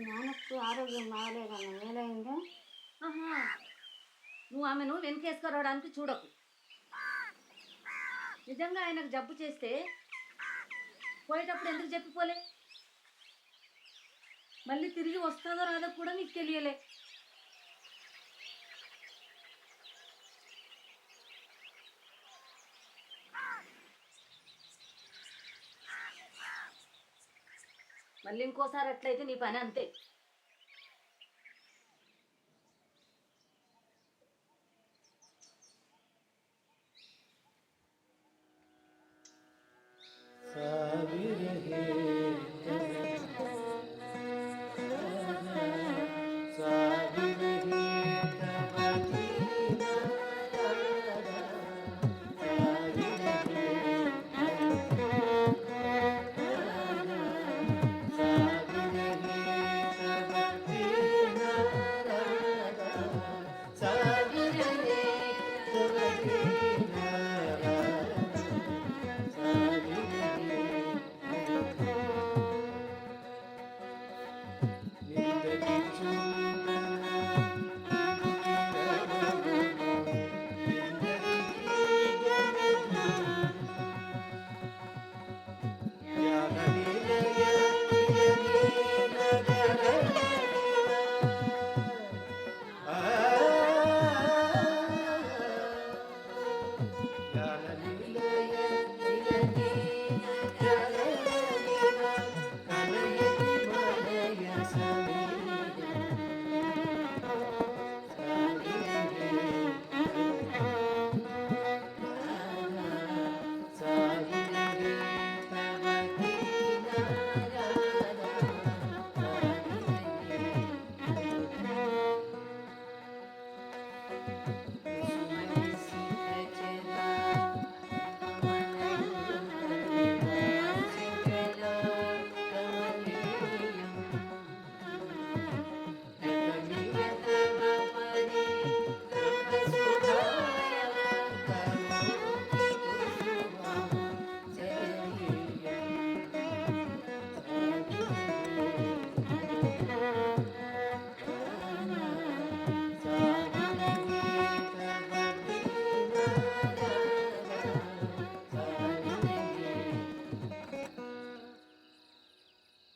నాన్నకు ఆరోగ్యం బాగాలేదన్న ఏదైందో. ఆహా, నువ్వు ఆమెను వెనకేసుకురావడానికి చూడకు. నిజంగా ఆయనకు జబ్బు చేస్తే పోయేటప్పుడు ఎందుకు చెప్పిపోలే? మళ్ళీ తిరిగి వస్తుందో రాదో కూడా నీకు తెలియలే. మళ్ళీ ఇంకోసారి అట్లయితే నీ పని అంతే.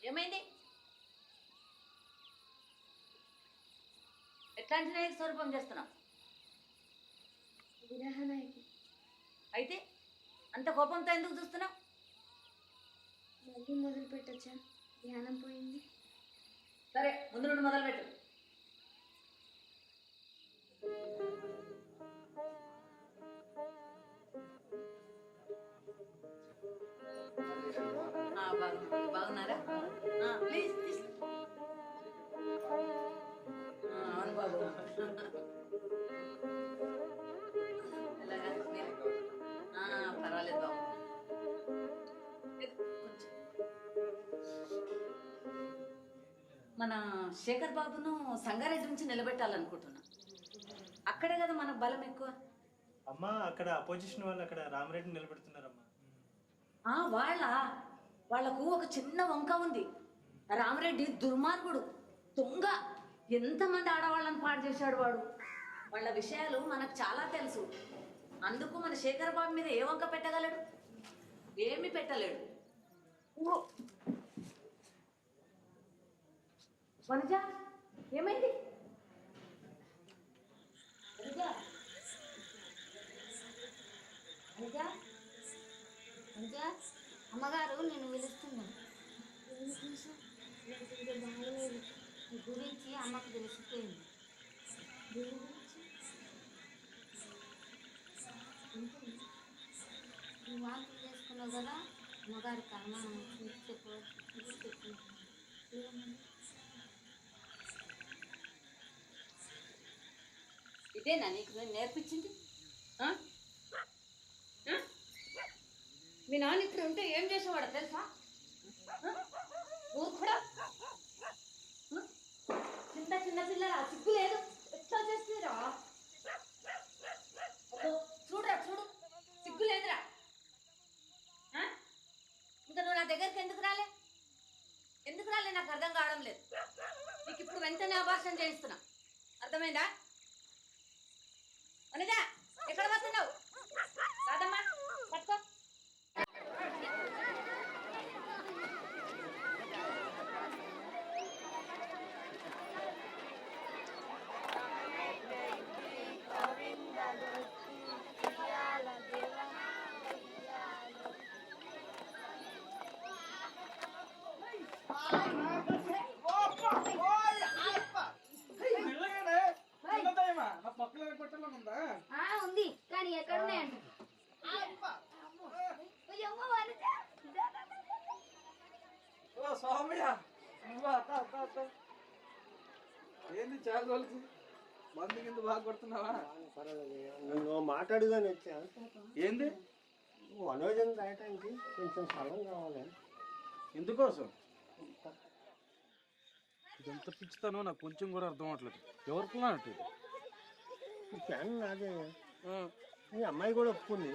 ఏమైంది? ఎట్లాంటి నాయకు స్వరూపం చేస్తున్నావు? విరహ నాయకి. అయితే అంత కోపంతో ఎందుకు చూస్తున్నావు? మళ్ళీ మొదలు పెట్టచ్చా? ధ్యానం పోయింది. సరే, ముందు నుండి మొదలుపెట్టు. బాగున్నారా? ప్లీజ్ అవును బాబు. పర్వాలేదు బాబు. మన శేఖర్ బాబును సంగారెడ్డి నుంచి నిలబెట్టాలనుకుంటున్నా. అక్కడే కదా మనకు బలం ఎక్కువ. అమ్మా అక్కడ అపోజిషన్ వాళ్ళు అక్కడ రామరెడ్డిని నిలబెడుతున్నారమ్మా. వాళ్లకు ఒక చిన్న వంక ఉంది. రామరెడ్డి దుర్మార్గుడు, దొంగ. ఎంతమంది ఆడవాళ్ళని పాడు చేశాడు వాడు. వాళ్ళ విషయాలు మనకు చాలా తెలుసు. అందుకు మన శేఖర్ బాబు మీద ఏ వంక పెట్టగలడు? ఏమీ పెట్టలేడు. వనజ, ఏమైంది? వనజ, వనజ, వనజ, అమ్మగారు నేను పిలుస్తున్నాను. నీ గురించి అమ్మకు తెలిసిపోయింది. దేని గురించి? నువ్వు వాంతులు చేసుకున్నావు కదా, అమ్మగారికి అనుమానం వచ్చింది. చెప్పు. ఏమని? ఇదేనా నీకు నేను నేర్పించింది? ఆ? ఆ? మీ నాన్న ఇక్కడ ఉంటే ఏం చేసేవాడు తెలుసా? ఊరు కూడా చిన్న పిల్లరా, సిగ్గు లేదు. ఎట్లా చేస్తారా? చూడరా, చూడు, సిగ్గు లేదురా. ఇంకా నువ్వు నా దగ్గరికి ఎందుకు రాలే? నాకు అర్థం కావడం లేదు. నీకు ఇప్పుడు వెంటనే అబార్షన్ చేయిస్తున్నా, అర్థమైందా? వనజా, ఎక్కడ పోతున్నావు? రాదమ్మా, పట్టుకో. ఉంది కానీ ఎక్కడున్నాయంట? ఏంది చాలా రోజులకి మందు కింద బాగా కొడుతున్నావా? నువ్వు మాట్లాడుగానే వచ్చా. ఏంది వనోజన రాయటానికి కొంచెం స్థలం కావాలి. ఎందుకోసం? ఇదంతా పిచ్చుతానో నాకు కొంచెం కూడా అర్థం అవట్లేదు. ఎవరికి అన్నట్టు ఈ ఫ్యాన్ నాదే. మీ అమ్మాయి కూడా ఒప్పుకుంది.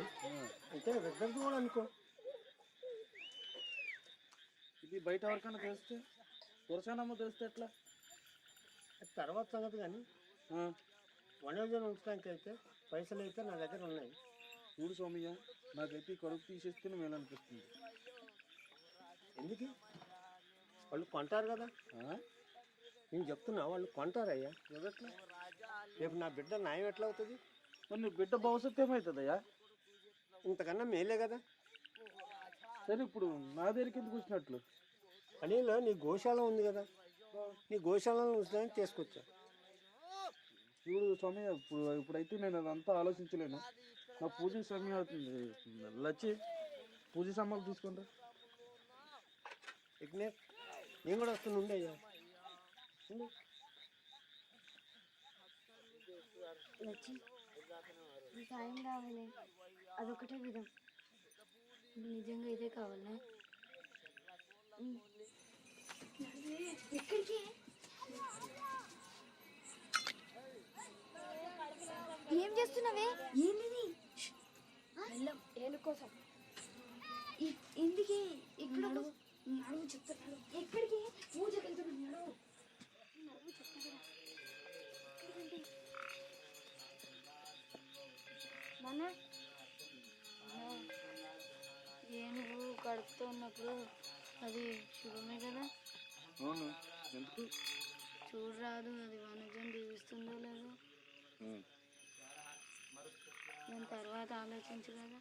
అయితే ఇద్దరిది కూడా అనుకో. ఇది బయట ఎవరికైనా తెలిస్తే, పురుషానమ్మ తెలిస్తే ఎట్లా? తర్వాత సంగతి కానీ వనోజన ఉంచడానికి అయితే పైసలు అయితే నా దగ్గర ఉన్నాయి. చూడు సోమయ్య, నాకైతే ఈ కడుపు తీసేస్తే మేలనిపిస్తుంది. ఎందుకు? వాళ్ళు కొంటారు కదా. నేను చెప్తున్నా, వాళ్ళు కొంటారయ్యా. ఎదట్లా? రేపు నా బిడ్డ న్యాయం ఎట్లా అవుతుంది? మరి నీ బిడ్డ భవిష్యత్తు ఏమవుతుందయ్యా? ఇంతకన్నా మేలే కదా. సరే, ఇప్పుడు నా దగ్గరికి ఎందుకు వచ్చినట్లు? అనిలో నీ గోశాల ఉంది కదా, నీ గోశాలను ఉంచడానికి తీసుకొచ్చా. చూడు సమయం, ఇప్పుడైతే నేను అదంతా ఆలోచించలేను. నా పూజ సమయం అవుతుంది. లచ్చి, పూజ సామాన్లు తీసుకుంటా. ఇకనే నేను కూడా వస్తున్నా. ఉండయ్యా, లచ్చి, ఈ సాయం కావాలి. అదొకటే విధం. నిజంగా ఇదే కావాలా? ఎక్కడికి? ఏం చేస్తున్నావే? ఏంటిది? ఏను కోసం. ఎందుకే ఇక్కడ? నడువు చెప్తున్నాడు. ఎక్కడికి? పూజకి వెళ్తున్నాడు. నడువు చెప్తాడు. నాన్న, ఏనుగు కడుపుతో ఉన్నప్పుడు అది శుభమే కదా? అవును. ఎందుకు? చూడరాదు, అది వనజం దీవిస్తుందో లేదో. నేను తర్వాత ఆలోచించు కదా.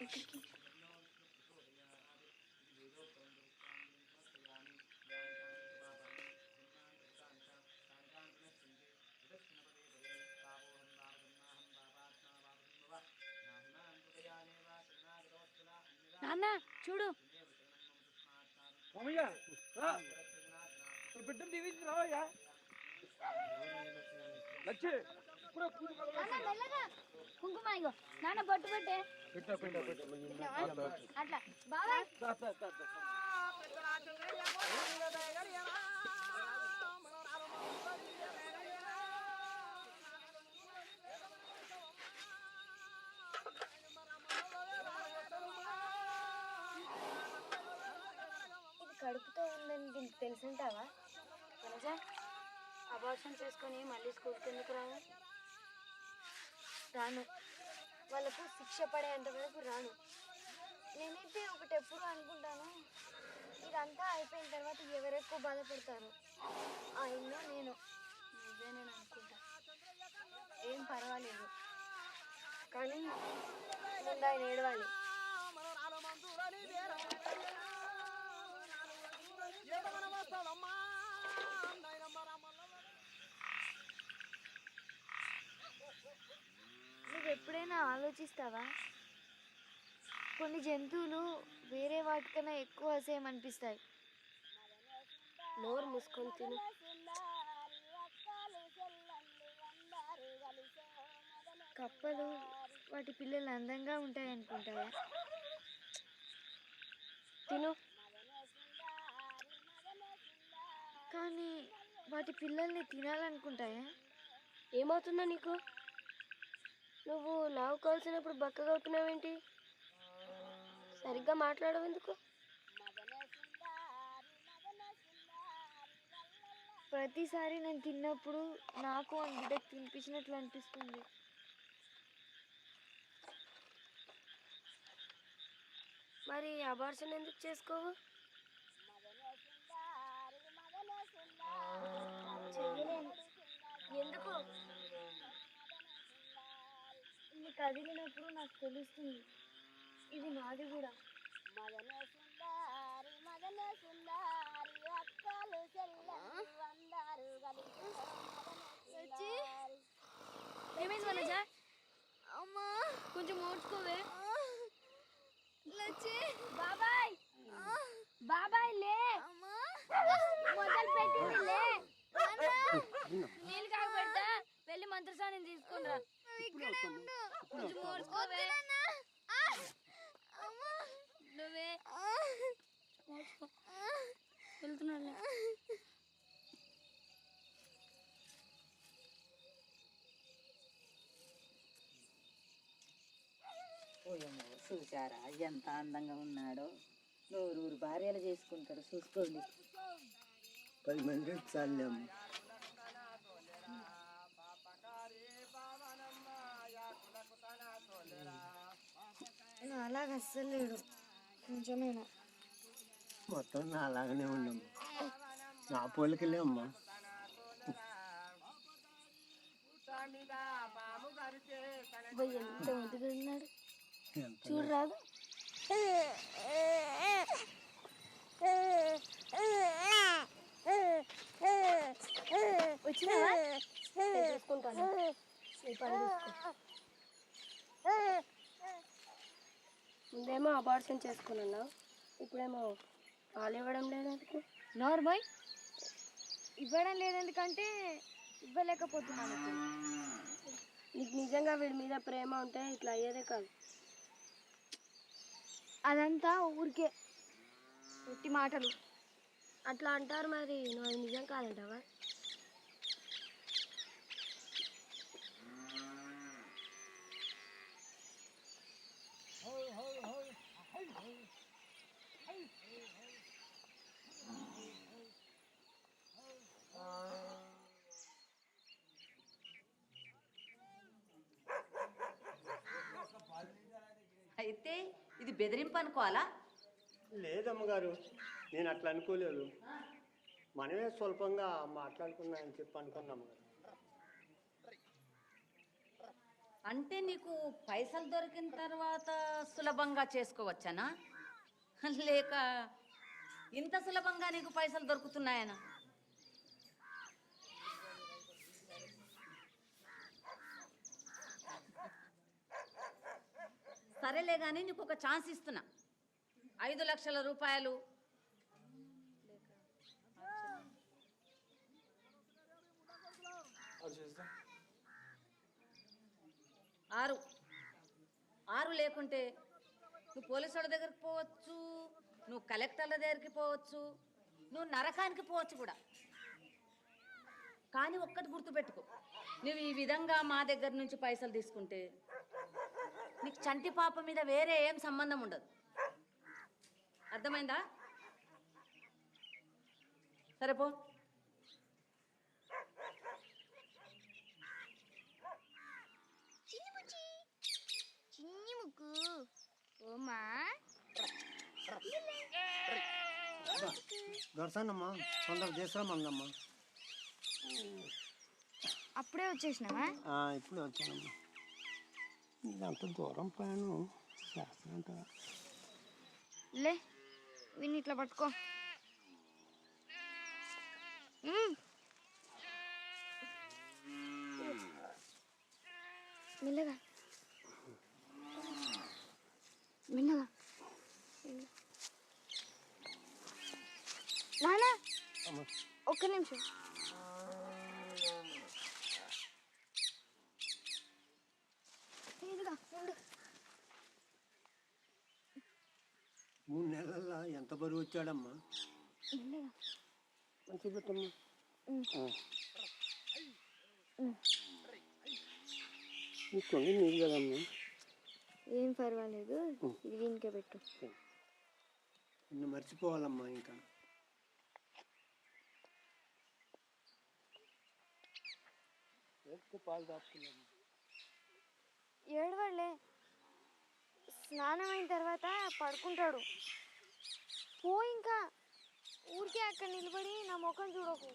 ఎక్కడికి? నాన్న చూడు. బిడ్డను దీవించి రావయ్యా. లచ్చి, కుంకుమ ఇగో నాన్న, బొట్టు పెట్టే. అట్లా బాబా. కడుపుతో ఉందని దీనికి తెలుసుంటావా? వనజ, అబార్షన్ చేసుకొని మళ్ళీ స్కూల్కి ఎందుకు రావు? రాను. వాళ్ళకు శిక్ష పడేంత వరకు రాను. నేనైతే ఒకటి ఎప్పుడు అనుకుంటాను, ఇదంతా అయిపోయిన తర్వాత ఎవరెక్కువ బాధపడతారు, ఆయనలో నేను అనుకుంటా. ఏం పర్వాలేదు, కానీ ముందు ఆయన ఏడవాలి. నువ్వు ఎప్పుడైనా ఆలోచిస్తావా? కొన్ని జంతువులు వేరే వాటికన్నా ఎక్కువ అసహ్యం అనిపిస్తాయి. నోరు మూసుకొని తిను. కప్పలు వాటి పిల్లలు అందంగా ఉంటాయి అనుకుంటాయా? తిను. కానీ వాటి పిల్లల్ని తినాలనుకుంటాయా? ఏమవుతుందా నీకు? నువ్వు లావు కాల్సినప్పుడు బక్కగా అవుతున్నావేంటి? సరిగ్గా మాట్లాడవు ఎందుకు? ప్రతిసారి నేను తిన్నప్పుడు నాకు ఆ బిడ్డకు తినిపించినట్లు అనిపిస్తుంది. మరి అబార్షన్ ఎందుకు చేసుకోవు? చెయ్యలేను. ఎందుకు? ఇది కదిలినప్పుడు నాకు తెలుస్తుంది, ఇది నాది కూడా. ఏమైంది వనజ? అమ్మా, కొంచెం ఓడ్చుకోవే. బాబాయ్, బాబాయ్ లే, మొదలు పెట్టింది లే. నీళ్ళు కాక పెడతా, వెళ్ళి మంత్రసాన్ని తీసుకుని రా. కొంచెం ఓడ్చుకోవే. నువ్వే వెళ్తున్నాను. చూసారా ఎంత అందంగా ఉన్నాడో? నూరు భార్యలు చేసుకుంటాడు, చూసుకోండి. 10 మంది చాలేము. అలాగ అస్సలు లేడు, కొంచెమేనా. మొత్తం నా అలాగనే ఉన్నాము. నా పోలికలే అమ్మా. ఎంత ముద్దుగా ఉన్నాడు చూడరాదు. వచ్చినావా? చూసుకుంటాను. ముందేమో అబార్షన్ చేసుకున్నావు, ఇప్పుడేమో పాలు ఇవ్వడం లేదందుకు. నార్మల్ ఇవ్వడం లేదందుకంటే ఇవ్వలేకపోతున్నాను. నీకు నిజంగా వీడి మీద ప్రేమ ఉంటే ఇట్లా అయ్యేదే కాదు. అదంతా ఊరికే ఒట్టి మాటలు. అట్లా అంటారు, మరి నువ్వు అది నిజం కాదంటావా? అయితే ఇది బెదిరింపు అనుకోవాలా? లేదమ్మగారు, నేను అట్లా అనుకోలేదు. మనమే స్వల్పంగా మాట్లాడుకున్నా అని చెప్పి అనుకున్నాము. అంటే నీకు పైసలు దొరికిన తర్వాత సులభంగా చేసుకోవచ్చానా, లేక ఇంత సులభంగా నీకు పైసలు దొరుకుతున్నాయనా? సరేలే కానీ నీకు ఒక ఛాన్స్ ఇస్తున్నా. 5 లక్షల రూపాయలు 6 లేకుంటే నువ్వు పోలీసు వాళ్ళ దగ్గరికి పోవచ్చు, నువ్వు కలెక్టర్ల దగ్గరికి పోవచ్చు, నువ్వు నరకానికి పోవచ్చు కూడా. కానీ ఒక్కటి గుర్తుపెట్టుకో, నువ్వు ఈ విధంగా మా దగ్గర నుంచి పైసలు తీసుకుంటే నీకు చంటి పాప మీద వేరే ఏం సంబంధం ఉండదు. అర్థమైందా? సరే పో. చిన్ని ముక్కు ఓమా దొరసానమ్మా తొందర చేసిరామన్నమ్మా. అప్పుడే వచ్చేసినావా? ఇప్పుడు వచ్చానమ్మా. ఇదంత దూరం ప్రయాణం చేస్తానంట. లే విన్ని ఇట్లా పట్టుకో. మెల్లగా మెల్లగా. నానా ఒక్క నిమిషం. ఇదిగా ఉండు. 3 నెలల్లో ఎంత బరువు వచ్చాడమ్మా? మెల్లగా. మంచి పెట్టమ్మా. తొంగి నీళ్ళు కదమ్మా. ఏం పర్వాలేదు, ఇది వీనికే పెట్టు. నిన్ను మర్చిపోవాలమ్మా ఇంకా. పాలు తాపుతున్నాను. ఏడవలే, స్నానం అయిన తర్వాత పడుకుంటాడు. పో ఇంకా, ఊరికే అక్కడ నిలబడి నా ముఖం చూడకు.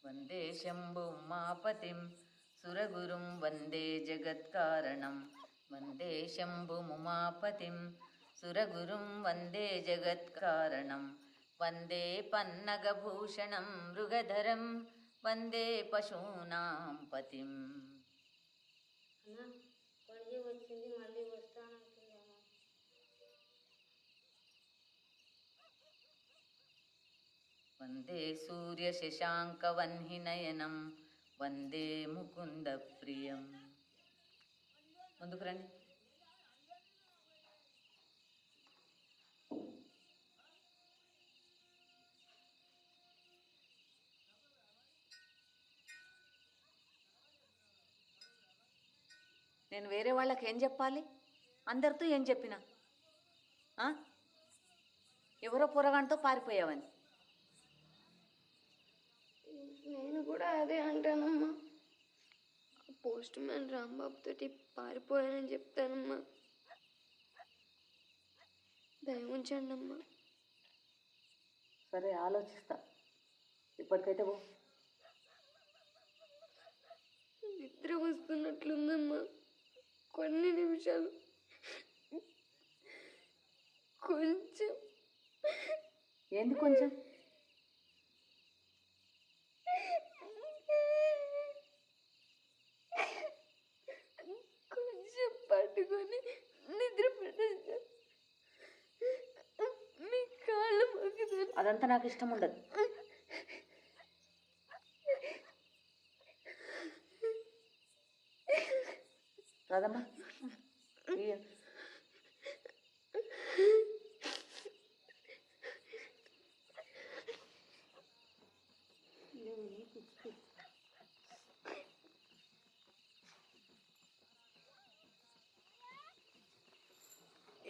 వందే శంభు ఉమాపతిం సురగురుం వందే జగత్కారణం. వందే శంభు ఉమాపతిం సురగురుం వందే జగత్కారణం. వందే పన్నగభూషణం మృగధరం వందే పశూనాం పతిం. వందే సూర్యశశాంకవన్హినయనం వందే ముకుంద ప్రియం. ముందుకు రండి. నేను వేరే వాళ్ళకి ఏం చెప్పాలి? అందరితో ఏం చెప్పినా ఎవరో పొరగాంతో పారిపోయావని. నేను కూడా అదే అంటానమ్మా. పోస్ట్ మ్యాన్ రాంబాబు తోటి పారిపోయానని చెప్తానమ్మా. దయ ఉంచండి అమ్మా. సరే, ఆలోచిస్తా. ఇప్పటికైతే పో. నిద్ర వస్తున్నట్లుందమ్మా. కొన్ని నిమిషాలు కొంచెం. ఏంది కొంచెం? కొంచెం పట్టుకొని నిద్ర పట్టేస్తా. మీ కాళ్ళు మొక్కుతాను. అదంతా నాకు ఇష్టం ఉండదు. రాదమ్మా.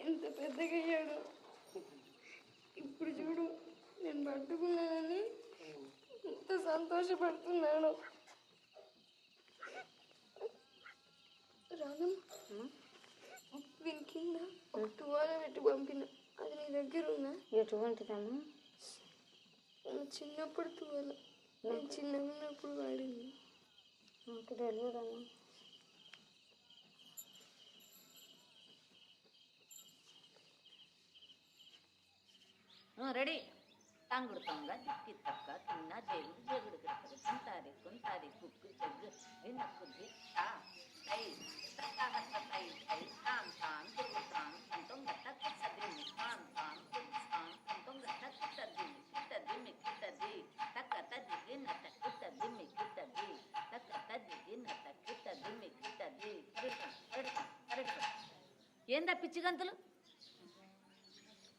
ఎంత పెద్దగా అయ్యాడు ఇప్పుడు చూడు. నేను పట్టుకున్నానని ఎంత సంతోషపడుతున్నాను. రానమ్మా, వీని కింద ఒక తువాల పెట్టి పంపిన. అది నీ దగ్గర ఉందా? ఎటువంటిదమ్మా? చిన్నప్పుడు తువాల, నేను చిన్నగా ఉన్నప్పుడు వాడింది. నాకు తెలియదమ్మా. రెడీ. తంగుడు తొంగ తిక్కి తక్క తిన్న జేగుడు జేగుడు గిడతలు కుంటారి కుంటారి కుక్కు చెగ్గు వినక్కు దిట్ట తై తత్త హత్త తై తై తాం తాం తుర్గుతాం తంతం గట్ట సద్దిమి తాం తాం తుర్గుతాం తంతం గట్ట సద్దిమి కిట్టదిమి కిట్టది తక్క తద్ది నట్ట కిట్టదిమి కిట్టది తక్క తద్ది నట్ట కిట్టదిమి కిట్టది ఏందా పిచ్చి గంతులు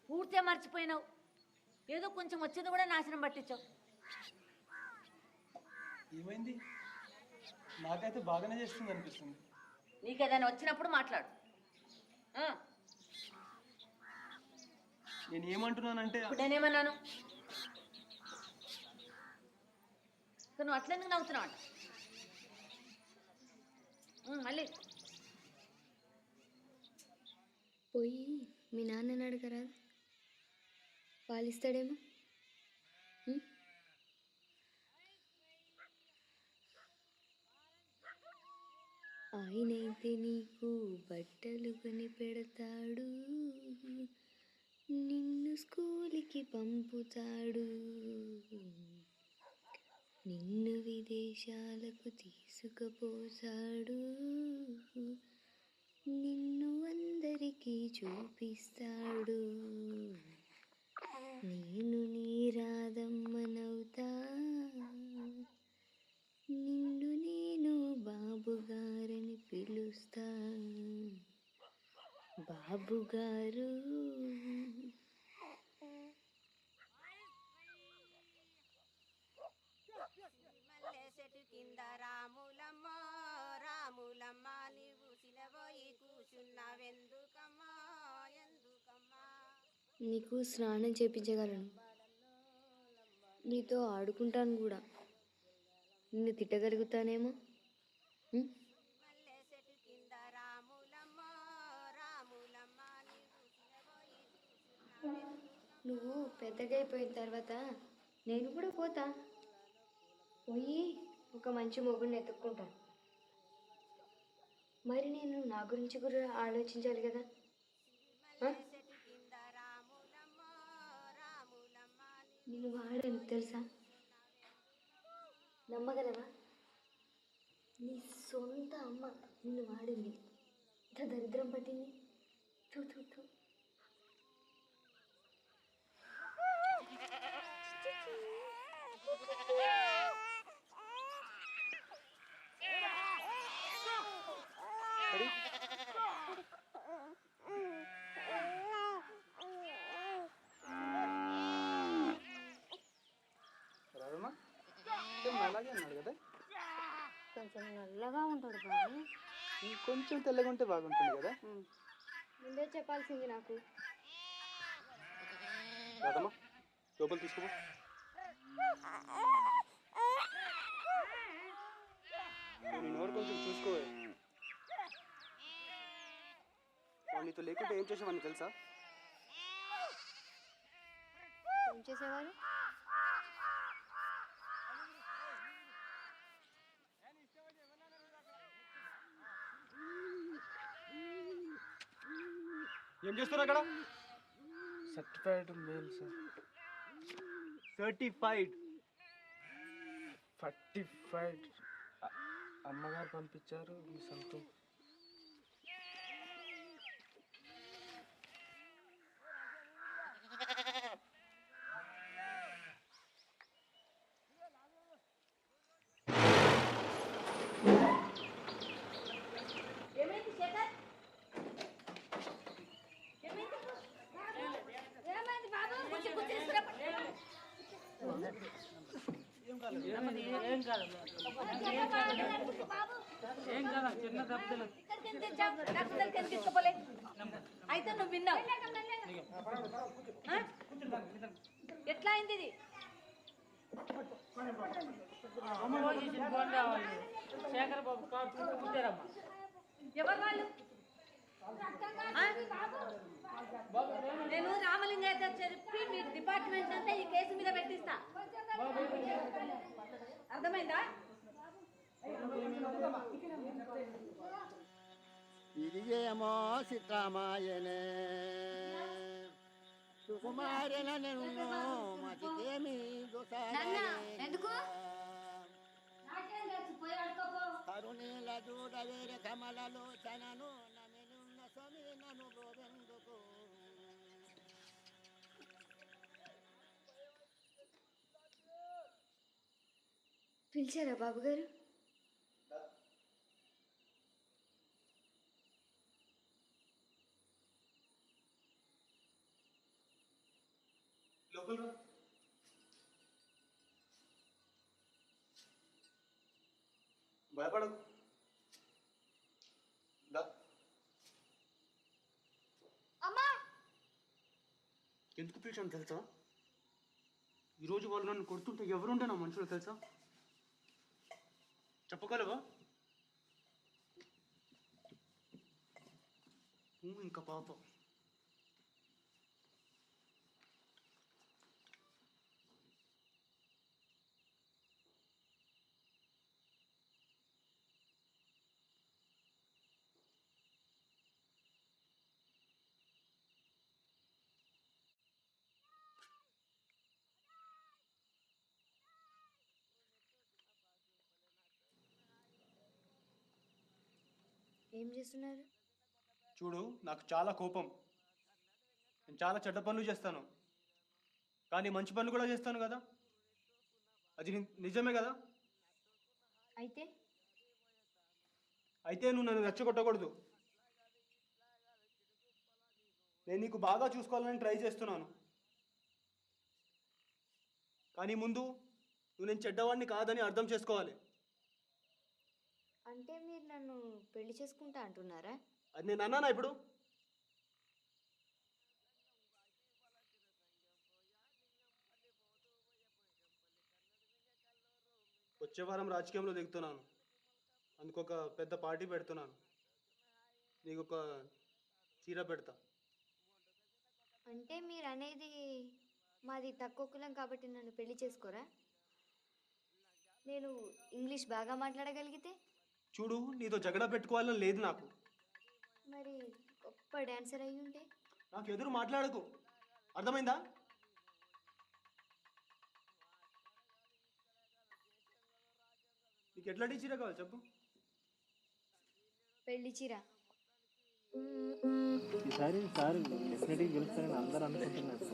పూర్తిగా మర్చిపోయినావు. ఏదో కొంచెం వచ్చింది కూడా నాశనం పట్టించావు. ఏమైంది? నాకైతే బాగానే చేస్తుంది అనిపిస్తుంది. నీకు ఏదైనా వచ్చినప్పుడు మాట్లాడు. నేను ఏమంటున్నానంటే ఇప్పుడు నేనేమన్నాను? నువ్వు అట్లెందుకు నవ్వుతున్నావు అంట మళ్ళీ పోయి మీ నాన్నని అడగరా, పాలిస్తాడేమో. ఆయనైతే నీకు బట్టలు కొని పెడతాడు, నిన్ను స్కూల్కి పంపుతాడు, నిన్ను విదేశాలకు తీసుకుపోతాడు, నిన్ను అందరికీ చూపిస్తాడు. నేను నీ రాధమ్మనవుతా, నిన్ను నేను బాబుగారని పిలుస్తా. బాబుగారు చెట్టు కింద రాములమ్మ రాములమ్మ నీవు సినబోయి కూర్చున్నావెందుకమ్మా ఎందుకమ్మా. నీకు స్నానం చేపించగలను, నీతో ఆడుకుంటాను కూడా. నిన్ను తిట్టగలుగుతానేమో. మల్లె చెట్టు కింద రాములమ్మ రాములమ్మ నీవు సినబోయి కూర్చున్నావెందుకమ్మా. నువ్వు పెద్దగా అయిపోయిన తర్వాత నేను కూడా పోతా, పోయి ఒక మంచి మొగుడిని ఎత్తుక్కుంటాను. మరి నేను నా గురించి కూడా ఆలోచించాలి కదా. నేను వాడను తెలుసా, నమ్మగలవా? నీ సొంత అమ్మ నిన్ను వాడింది, ఇంత దరిద్రం పట్టింది. తూ తూ తూ. రాదమ్మా అలాగే అన్నాడు కదా. కొంచెం నల్లగా ఉంటాడు బాబు, కొంచెం తెల్లగా ఉంటే బాగుంటుంది కదా. ముందే చెప్పాల్సింది నాకు. రాదమ్మా లోపల తీసుకో. నేను నోరు కొంచెం చూసుకోవే. నీతో లేకుంటే ఏం చేసేవాడిని తెలుసా? ఏం చేసేవారు? ఏం చేస్తారు అక్కడ? Certified male sir. Certified certified అమ్మగారు పంపించారు మీ సొంతం. ఏమైంది శేఖర్? ఏమైంది బాబు? కొంచెం తీసుకురా. అయితే నువ్వు విన్నావు. ఎట్లా అయింది ఇది? ఎవరు వాళ్ళు? నేను రామలింగయ్య చెప్పి మీ డిపార్ట్మెంట్ అంతా ఈ కేసు మీద పెట్టిస్తా. అర్థమైందా? ఇదిగేమో సిద్ధమాయనే సుకుమారన మతికేమి ఎందుకు కరుణీల దూడ కరవేర కమలలోచనను నమినున్న స్వామి నన్ను గోవెందుకు. పిలిచారా బాబు గారు? భయపడకు. అమ్మా, ఎందుకు పిలిచాను తెలుసా? ఈరోజు వాళ్ళు నన్ను కొడుతుంటే ఎవరుండే నా మనుషులు తెలుసా? చెప్పగలవా? ఇంకా పాప. ఏం చేస్తున్నారు? చూడు, నాకు చాలా కోపం. నేను చాలా చెడ్డ పనులు చేస్తాను, కానీ మంచి పనులు కూడా చేస్తాను కదా. అది నిజమే కదా. అయితే అయితే నువ్వు నన్ను రెచ్చగొట్టకూడదు. నేను నీకు బాగా చూసుకోవాలని ట్రై చేస్తున్నాను, కానీ ముందు నువ్వు నేను చెడ్డవాడిని కాదని అర్థం చేసుకోవాలి. అంటే మీరు నన్ను పెళ్లి చేసుకుంటా అంటున్నారా? అది నేను అన్నానా ఇప్పుడు? వచ్చే వారం రాజకీయంలో దిగుతున్నాను, అందుకు ఒక పెద్ద పార్టీ పెడుతున్నాను. నీకు ఒక చీర పెడతా. అంటే మీరు అనేది మాది తక్కువ కులం కాబట్టి నన్ను పెళ్లి చేసుకోరా? నేను ఇంగ్లీష్ బాగా మాట్లాడగలిగితే? చూడు, నీతో జగడ పెట్టుకోవాలని లేదు నాకు. మరి గొప్ప డాన్సర్ అయి ఉంటే? నాకు ఎదురు మాట్లాడకు, అర్థమైందా? నీకు ఎట్లాంటి చీర కావాలి చెప్పు? పెళ్లి చీర. ఈసారి సార్ డెఫినెట్గా గెలుస్తారని అందరూ అనుకుంటున్నారు.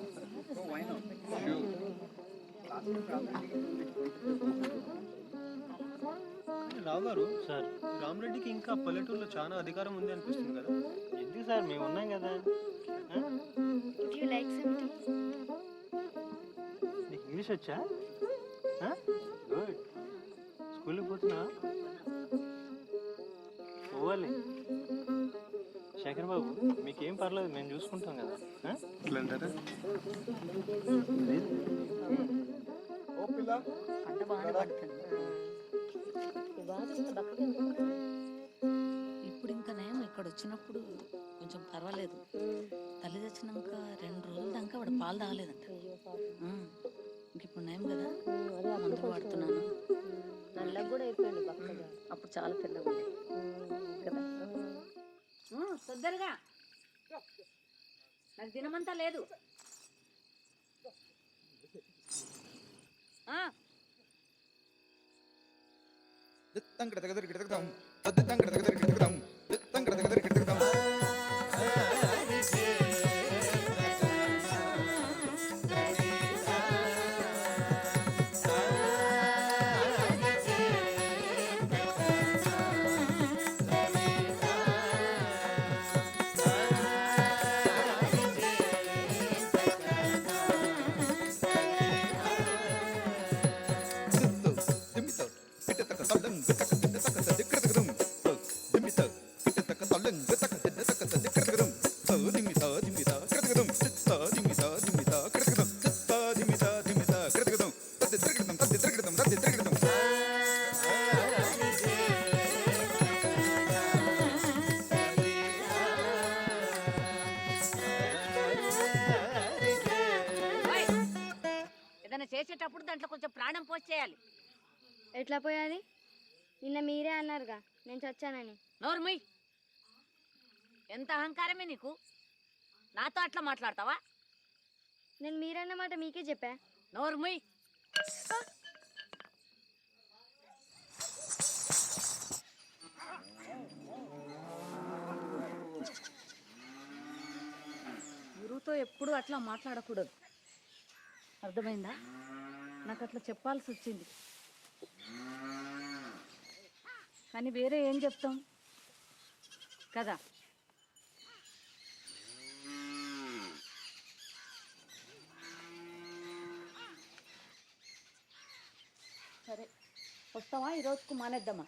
రావు గారు, సార్ రామరెడ్డికి ఇంకా పల్లెటూరులో చాలా అధికారం ఉంది అనిపిస్తుంది కదా. ఎందుకు సార్, మేము ఉన్నాం కదా. Would you like some tea? నీకు ఇంగ్లీష్ వచ్చా? గుడ్. స్కూల్కి పోతున్నా? పోవాలి. శేఖర్ బాబు, మీకేం పర్లేదు, మేము చూసుకుంటాం కదా. ఇట్లా అంటారా? ఓ పిల్ల, పంట బాగానే పడుతుంది. ఇప్పుడు ఇంకా నయం, ఇక్కడ వచ్చినప్పుడు కొంచెం పర్వాలేదు. తల్లి తెచ్చినాక 2 రోజుల దాకా వాడు పాలు తాగలేదంట. ఇంక ఇప్పుడు నయం కదా, మందులు వాడుతున్నాను. నల్లగా కూడా అయిపోయింది పక్కగా, అప్పుడు చాలా తెల్లగా ఉంది కదా. తొందరగా, నాకు దినమంతా లేదు. ఏదైనా చేసేటప్పుడు దాంట్లో కొంచెం ప్రాణం పోసి చేయాలి. ఎట్లా పోయాలి? నిన్న మీరే అన్నారుగా నేను చచ్చానని. నోర్మయ్, ఎంత అహంకారమే నీకు? నాతో అట్లా మాట్లాడతావా? నేను మీరన్న మాట మీకే చెప్పా. నోర్మయ్. ఎప్పుడు అట్లా మాట్లాడకూడదు, అర్థమైందా? నాకు అట్లా చెప్పాల్సి వచ్చింది, కానీ వేరే ఏం చెప్తాం కదా. సరే, వస్తావా? ఈ రోజుకు మానేద్దామా?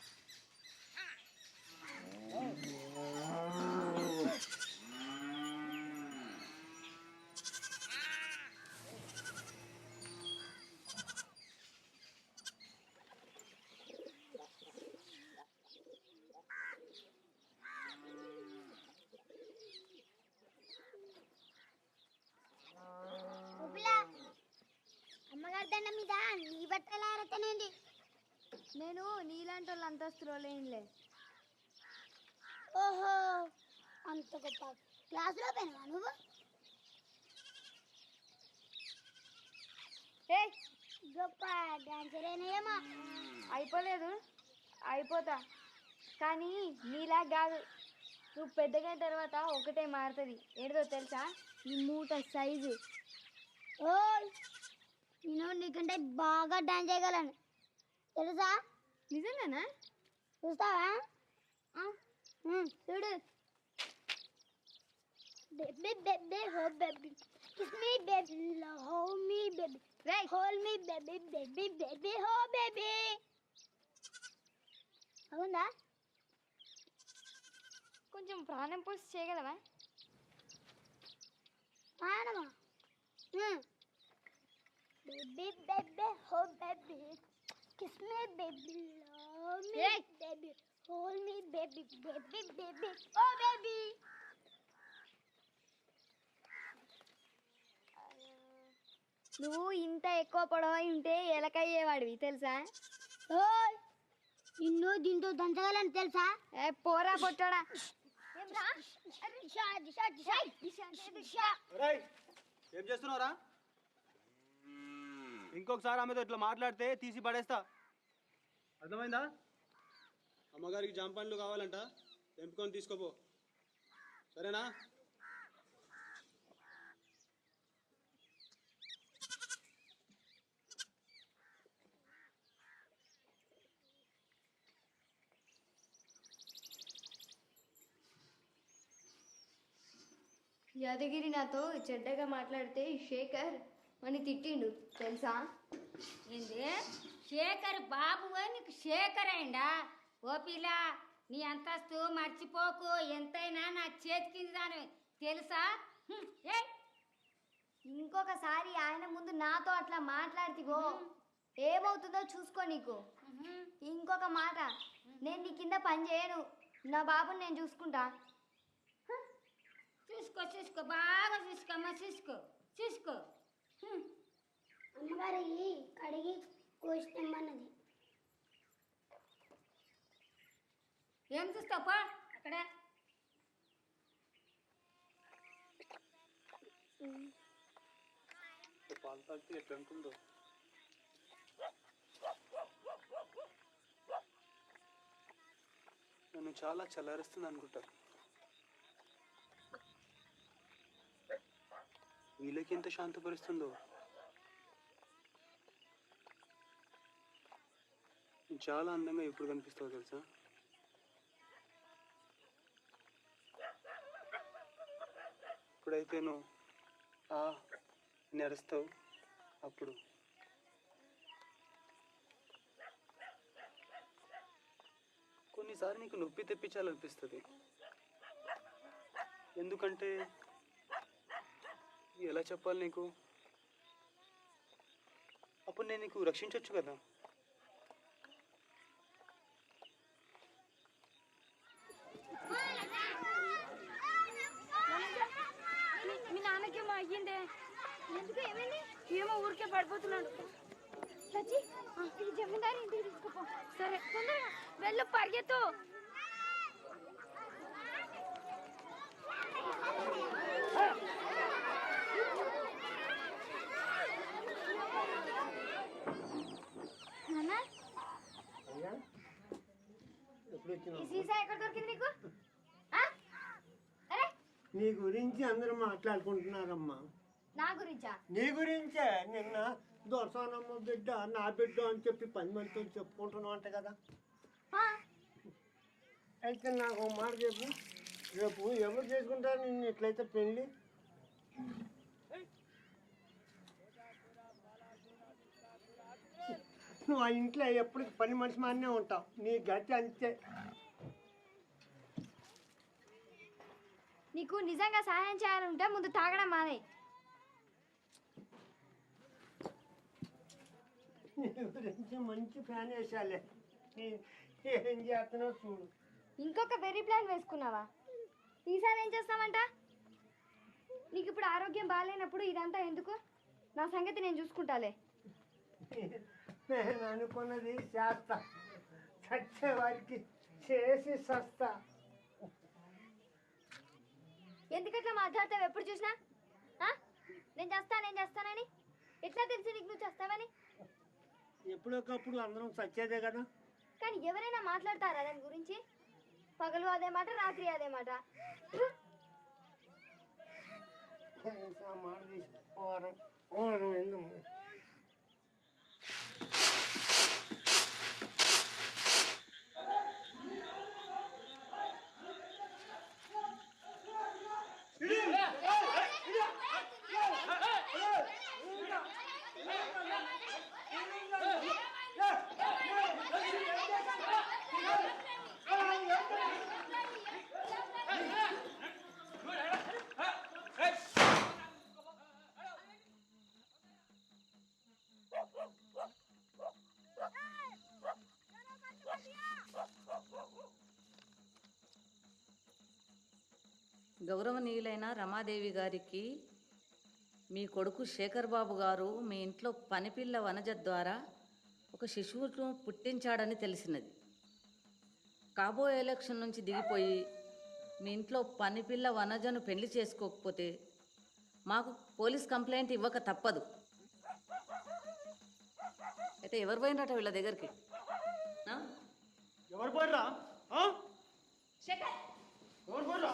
అమ్మగారి దండం మీద నీ బట్టలు ఆరతనేంది? నేను నీలాంటి వాళ్ళ అంతస్తులో లేనిలే. ఓహో, అంత గొప్ప క్లాసులో పోయినావా నువ్వు? ఏ గొప్ప డాన్సర్ అయినాయేమో. అయిపోలేదు, అయిపోతా. కానీ నీలా కాదు, నువ్వు పెద్దగా అయిన తర్వాత ఒకటే మారుతుంది. ఏంటో తెలుసా? నీ మూట సైజు. ఓయ్, నేను నీకంటే బాగా డాన్స్ చేయగలను తెలుసా? నిజంగానా? చూస్తావా? చూడు. Baby baby oh baby kiss me baby oh me baby right hold me baby baby baby oh baby. అవునా? కొంచెం ప్రాణం పోసి చేయగలవా? ప్రాణమా? Baby baby oh baby kiss me baby love me baby hold me baby baby baby oh baby. నువ్వు ఇంత ఎక్కువ పొడవై ఉంటే ఎలకయ్యేవాడివి తెలుసా? ఓయ్, నిన్ను దీంతో దంచగలను తెలుసా? ఏ పోరా పొట్టడా. రేయ్, ఏం చేస్తున్నావురా? ఇంకొకసారి ఆమెతో ఇట్లా మాట్లాడితే తీసి పడేస్తా, అర్థమైందా? అమ్మగారికి జామ పండ్లు కావాలంట, తెంపుకొని తీసుకోపో, సరేనా? యాదగిరి నాతో చెడ్డగా మాట్లాడితే శేఖర్ అని తిట్టిండు తెలుసా? ఏంది శేఖర్ బాబు నీకు శేఖర్ అయిందా? ఓ పిల్ల, నీ అంతస్తు మర్చిపోకు, ఎంతైనా నా చేతి కింద దాని తెలుసా? ఇంకొకసారి ఆయన ముందు నాతో అట్లా మాట్లాడితివో ఏమవుతుందో చూసుకో. నీకు ఇంకొక మాట, నేను నీ కింద పని చేయను, నా బాబుని నేను చూసుకుంటా. చూసుకో చూసుకో, బాగా చూసుకోమ్మా, చూసుకో చూసుకో. అమ్మగారికి కడిగి కోసినమ్మన్నది. ఏం చూస్తావు పో అక్కడ. పాలు తాగితే ఎట్లా ఉంటుందో. నన్ను చాలా చల్లారుస్తుంది అనుకుంటా. వీళ్ళకి ఎంత శాంతపరుస్తుందో. చాలా అందంగా ఎప్పుడు కనిపిస్తావు తెలుసా? ఇప్పుడైతే నువ్వు నడుస్తావు, అప్పుడు కొన్నిసార్లు నీకు నొప్పి తెప్పించాలనిపిస్తుంది. ఎందుకంటే ఎలా చెప్పాలి నీకు, అప్పుడు నేను నీకు రక్షించవచ్చు కదా. మీ నాన్నకేమో అయ్యిందే. ఎందుకు? ఏమైంది? ఏమో ఊరికే పడిపోతున్నాడు. సచి, ఇది జమీందారి ఇంటికి తీసుకుపో. సరే, తొందరగా వెళ్ళు, పరిగెత్తు. ఎప్పుడు ఈ వచ్చినావు? సీసా ఎక్కడ దొరికింది నీకు? అరే నీ గురించి అందరూ మాట్లాడుకుంటున్నారమ్మా. నా గురించా? నీ గురించే. నిన్న దొరసానమ్మ బిడ్డ నా బిడ్డ అని చెప్పి 10 మందితో చెప్పుకుంటున్నావు అంట కదా. అయితే నాకు ఒక మాట చెప్పు, రేపు ఎవరు చేసుకుంటారు నిన్ను ఇట్లయితే పెళ్ళి? నువ్వు ఆ ఇంట్లో ఎప్పుడు పని మనిషి మానే ఉంటావు. నీ గతి అంతే. నీకు నిజంగా సహాయం చేయాలంటే ముందు తాగడం మానే. నీ గురించి మంచి ప్లాన్ వేసాలే. ఏం చేస్తున్నావు చూడు. ఇంకొక వెరీ ప్లాన్ వేసుకున్నావా? ఈసారి ఏం చేస్తావంట? నీకు ఇప్పుడు ఆరోగ్యం బాగాలేనప్పుడు ఇదంతా ఎందుకు? నా సంగతి నేను చూసుకుంటాలే. నేను అనుకున్నది చేస్తా, చచ్చే వారికి చేసి సస్తా. ఎందుకట్లా మాట్లాడతావు ఎప్పుడు చూసినా? నేను చేస్తానని ఎట్లా తెలిసి నీకు నువ్వు చేస్తావని? ఎప్పుడొకప్పుడు అందరం చచ్చేదే కదా. కానీ ఎవరైనా మాట్లాడతారా దాని గురించి? పగలు అదే మాట, రాత్రి అదే మాట. గౌరవనీయులైన రమాదేవి గారికి మీ కొడుకు శేఖర్ బాబు గారు మీ ఇంట్లో పనిపిల్ల వనజ ద్వారా ఒక శిశువును పుట్టించాడని తెలిసినది. కాబోయే ఎలక్షన్ నుంచి దిగిపోయి మీ ఇంట్లో పనిపిల్ల వనజను పెళ్లి చేసుకోకపోతే మాకు పోలీస్ కంప్లైంట్ ఇవ్వక తప్పదు. అయితే ఎవరు పోయినట వీళ్ళ దగ్గరికి? ఎవరు పోయిరా? ఎవరు పోయిరా?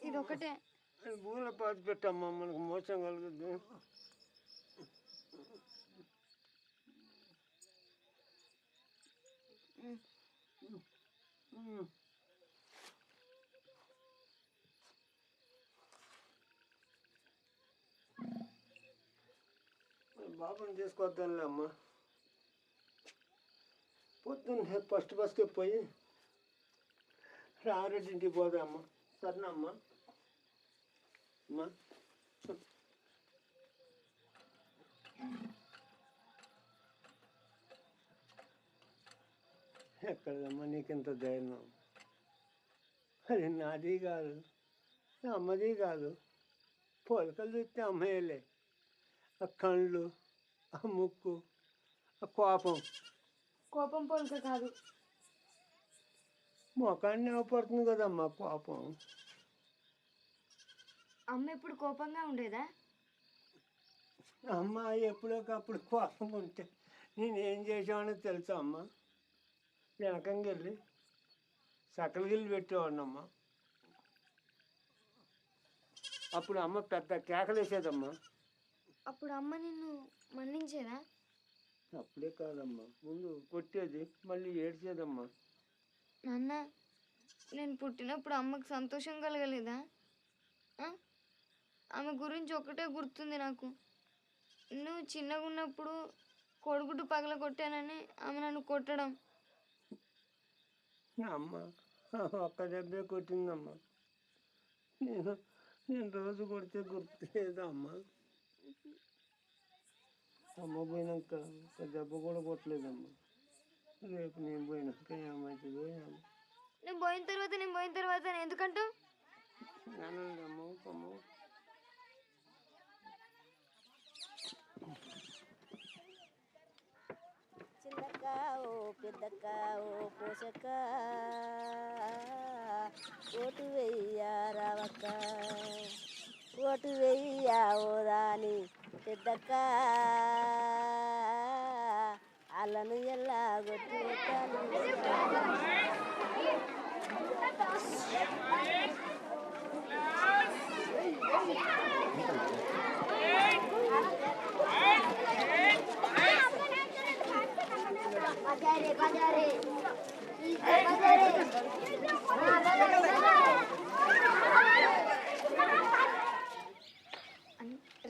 ఇదొకటే భూమిలో పాతి పెట్టమ్మా, మనకు మోసం కలుగుద్దు. బాబుని తీసుకొద్దాంలే అమ్మా. పొద్దున్నే ఫస్ట్ బస్కి పోయి రామరెడ్డి ఇంటికి పోదామ్మా. సరేనా అమ్మా? అమ్మా ఎక్కడమ్మా నీకింత ధైర్యం? అది నాది కాదు, అమ్మది కాదు. పోలికలు చూస్తే అమ్మయ్యలే. ఆ కళ్ళు, ఆ ముక్కు, ఆ కోపం పోలిక కాదు. మొఖాన్ని అవపడుతుంది కదమ్మా కోపం. అమ్మ ఎప్పుడు కోపంగా ఉండేదా? అమ్మ ఎప్పుడోకప్పుడు కోపం ఉంటే నేనేం చేసామని తెలుసా అమ్మ? వెనకంగా వెళ్ళి సకల గిల్లు పెట్టేవాడినమ్మా. అప్పుడు అమ్మ పెద్ద కేకలేసేదమ్మా. అప్పుడు అమ్మ నిన్ను మన్నించేదా? అప్పుడే కాదమ్మా, ముందు కొట్టేది, మళ్ళీ ఏడ్చేదమ్మా. నాన్న, నేను పుట్టినప్పుడు అమ్మకు సంతోషం కలగలేదా? ఆమె గురించి ఒకటే గుర్తుంది నాకు. నువ్వు చిన్నగా ఉన్నప్పుడు కొడుగుడ్డు పగల కొట్టానని ఆమె నన్ను కొట్టడం. అమ్మ ఒక్క దెబ్బే కొట్టిందమ్మా. నేను రోజు కొడితే గుర్తు లేదమ్మా. అమ్మ పోయినాక ఒక దెబ్బ కూడా కొట్టలేదమ్మా. రేపు నేను పోయినాక ఏమవుతుందో ఏమో. నేను పోయిన తర్వాత ఎందుకంటావు? అమ్మ అమ్మ చిలక ఓ పెద్దక్క ఓ పోషక్క ఓటు వెయ్య రావక్క ఓటు వెయ్య ఓ రాని పెద్దక్క అల్లను ఎల్లా కొట్టి बजारे बजारे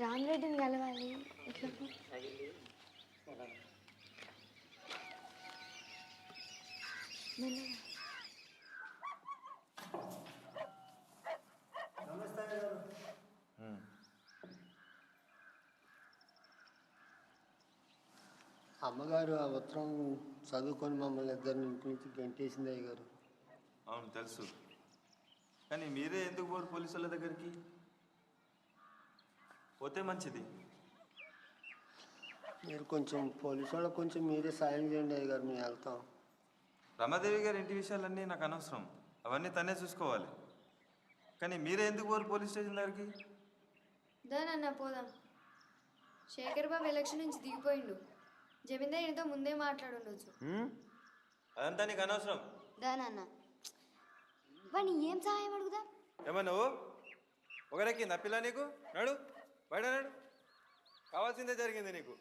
రామరెడ్డిని కలవాలి ఎట్లా అమ్మగారు ఆ ఉత్తరం చదువుకొని మమ్మల్ని ఇద్దరిని ఇంటి నుంచి గంటేసింది అయ్యగారు. అవును తెలుసు, కానీ మీరే ఎందుకు పోరు పోలీసు వాళ్ళ దగ్గరికి? పోతే మంచిది. మీరు కొంచెం పోలీసు వాళ్ళకి కొంచెం మీరే సాయం చేయండి అయ్యగారు, మేము వెళ్తాం. రమాదేవి గారి ఇంటి విషయాలన్నీ నాకు అనవసరం, అవన్నీ తనే చూసుకోవాలి. కానీ మీరే ఎందుకు పోరు పోలీస్ స్టేషన్ దగ్గరికి? దానన్న పోదాం. శేఖర్ బాబు ఎలక్షన్ నుంచి దిగిపోయిండు. జమీందార్ ఈయనతో ముందే మాట్లాడుండొచ్చు. అదంతా నీకు అనవసరం. దానన్న వాడిని ఏం సహాయం అడుగుదా? ఏమో నువ్వు ఒకరెక్కింది ఆ పిల్ల నీకు? నడు బయట నడు, కావాల్సిందే జరిగింది నీకు.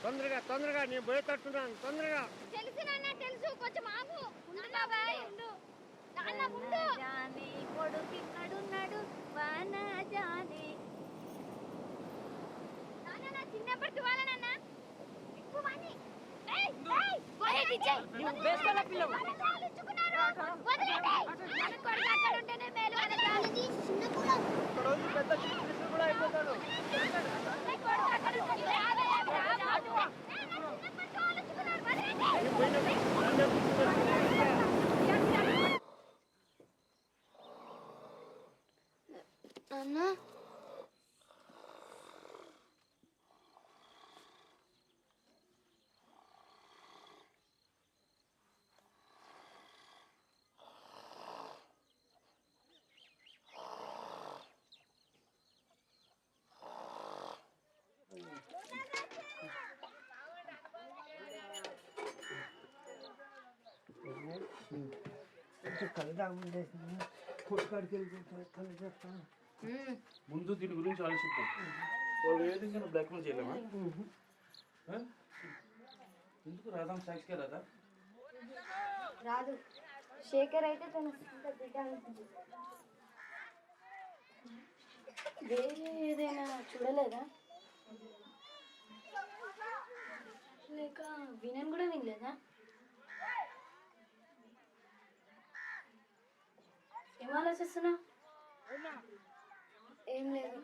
తొందరగా తొందరగా నేను పోయేటట్టున్నాను, తొందరగా. తెలుసు నాన్న తెలుసు, కొంచెం ఆగు. ఉండు బాబాయ్ ఉండు. నాన్న ఉండు. జాని కొడుకిక్కడున్నాడు వాన జాని. నాన్న నా చిన్నప్పటి వాళ్ళ నాన్న ఎక్కువ వాణ్ణి. ఏయ్ ఏయ్ వదిలేయ్ టీచర్. నువ్వు బేస్కల పిల్లవు. వదిలేయ్. మన కొడుకు అక్కడ ఉంటేనే మేలు. వదిలేయ్. చిన్న కూడా. రోజు పెద్ద చిన్న కూడా అయిపోతాడు. నా కొడుకు అక్కడ ఉంటే రావే రావే. చిన్నప్పటి వాళ్ళు చుకున్నారు. వదిలేయ్. నాన్న కొంచెం కలదా ఉండేసింది. పుట్టుకాడికి వెళ్ళిపోతాను కళ్ళు చెప్తాను. ముందు దీని గురించి ఆలోచిద్దాం. వాళ్ళు ఏ విధంగా బ్లాక్మెయిల్ చేయలేమా? ఎందుకు రాదాం సాక్షిగా రాదా? రాదు. శేఖర్ అయితే తన సొంత బిడ్డ అనుకుంది. వేరే ఏదైనా చూడలేదా? లేక వినని కూడా వినలేదా? ఏం ఆలోచిస్తున్నా? ఏం లేదు.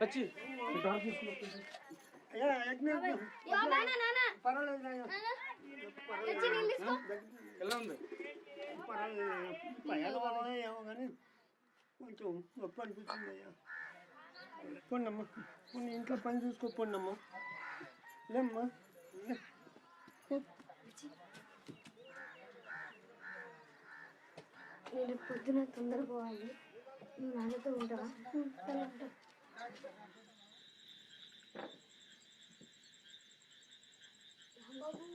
వచ్చి ఎలా ఉంది? ఏమో కానీ కొంచెం నొప్పి అనిపిస్తుంది అయ్యా. పోండమ్మా, పోనీ ఇంట్లో పని చూసుకోపోండమ్మా. లేమ్మా. నేను పొద్దున తొందర పోవాలి. నువ్వు నాన్నతో ఉంటావా? సరే ఉంటా. రాంబాబు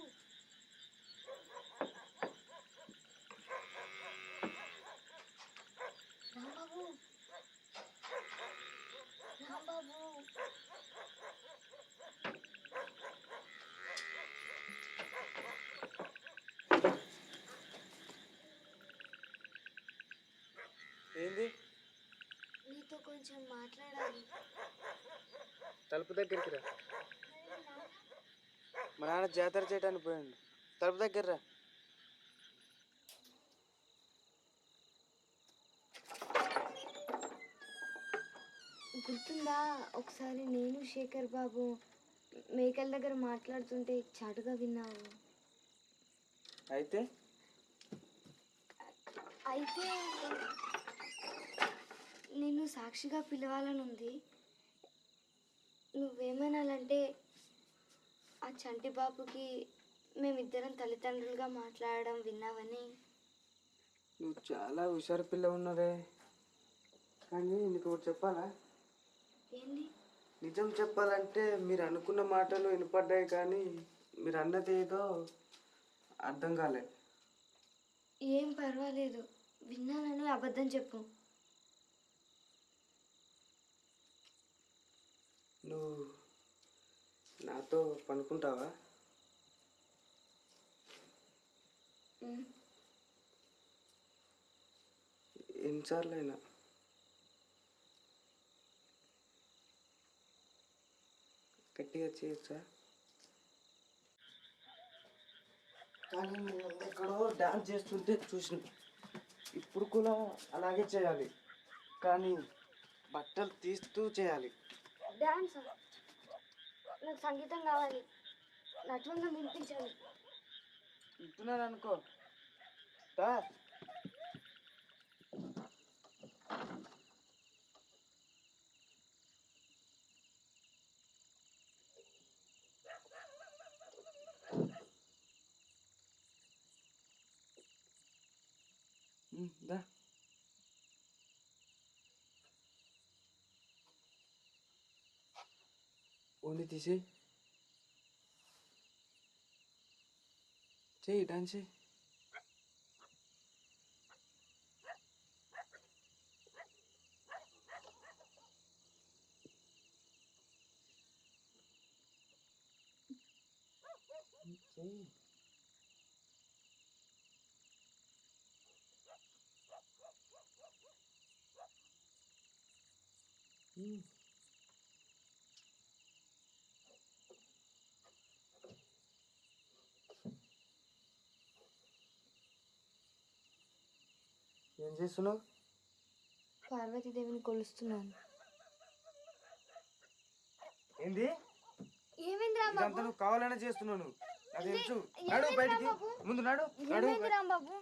రాంబాబు రాంబాబు ఏంది? నీతో కొంచెం మాట్లాడాలి. తలుపు దగ్గరికి రా. మా నాన్న జాతర చేయడానికి పోయాడు. తలుపు దగ్గర రా. గుర్తుందా ఒకసారి నేను శేఖర్ బాబు మేకల దగ్గర మాట్లాడుతుంటే చాటుగా విన్నావు? అయితే అయితే నిన్ను సాక్షిగా పిలవాలని ఉంది. నువ్వేమనాలంటే ఆ చంటి బాబుకి మేమిద్దరం తల్లిదండ్రులుగా మాట్లాడడం విన్నావని. నువ్వు చాలా హుషారు పిల్ల ఉన్నదే. కానీ నీకు ఒకటి చెప్పాలా? ఏంది? నిజం చెప్పాలంటే మీరు అనుకున్న మాటలు వినపడ్డాయి, కానీ మీరు అన్నది ఏదో అర్థం కాలే. ఏం పర్వాలేదు, విన్నానని అబద్ధం చెప్పు. నువ్వు నాతో పనుకుంటావా? ఎన్నిసార్లు అయినా? గట్టిగా చేయొచ్చా? కానీ నేను ఎక్కడో డాన్స్ చేస్తుంటే చూసిన. ఇప్పుడు కూడా అలాగే చేయాలి, కానీ బట్టలు తీస్తూ చేయాలి. డాన్స్? నాకు సంగీతం కావాలి, నటనంగా వినిపించాలి. వింటున్నాను అనుకో. దా. దా. ఓన్లీ తీసేయి. చెయ్యి, డాన్స్ చెయ్యి. చెయ్యి. ఏం చేస్తున్నావు? పార్వతీదేవిని కొలుస్తున్నాను. ఏంది? ఏమైంది ఇదంతా రాంబాబు? నువ్వు కావాలనే చేస్తున్నావు. నాకు తెలుసు. నడు బయటికి. ముందు నడు. నడు. ఏమైంది రాంబాబు?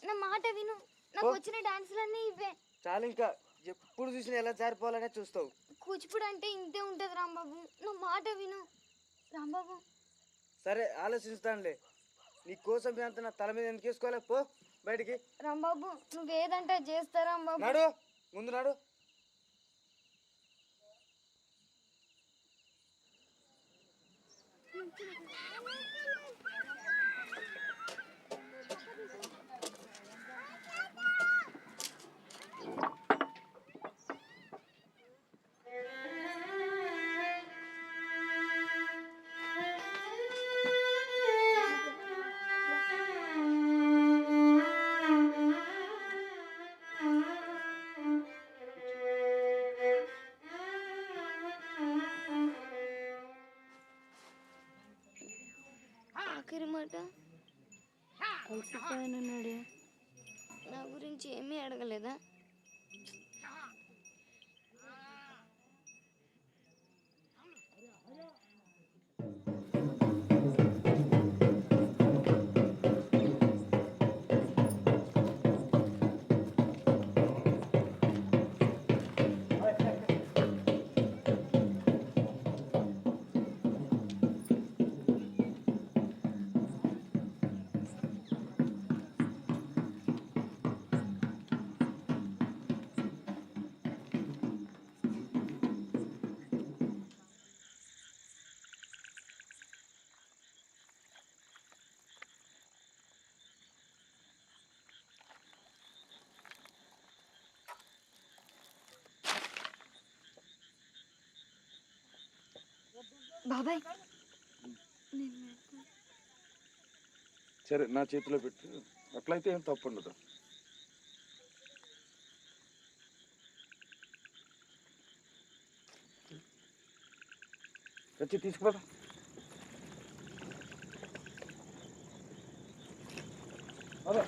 నా మాట విను, నాకు వచ్చిన డాన్సులన్నీ ఇవే. చాలు, ఇంకా ఎప్పుడు చూసినా ఎలా జారిపోవాలనే చూస్తావు. కూచిపూడి అంటే ఇంతే ఉంటది రాంబాబు, నా మాట విను రాంబాబు. సరే, ఆలోచిస్తానులే. నీ కోసం అంత నా తల మీద ఎందుకు వేసుకోవాలి? పో బయటికి. రాంబాబు నువ్వేదంటే చేస్తా రాంబాబు. నడు, ముందు నడు. ఆఖరి మాట అలసిపోయానన్నాడే, నా గురించి ఏమీ అడగలేదా? బాబాయ్ సరే, నా చేతిలో పెట్టు. అట్లయితే ఏం తప్పు ఉండదు. వచ్చి తీసుకుపోదా. అదే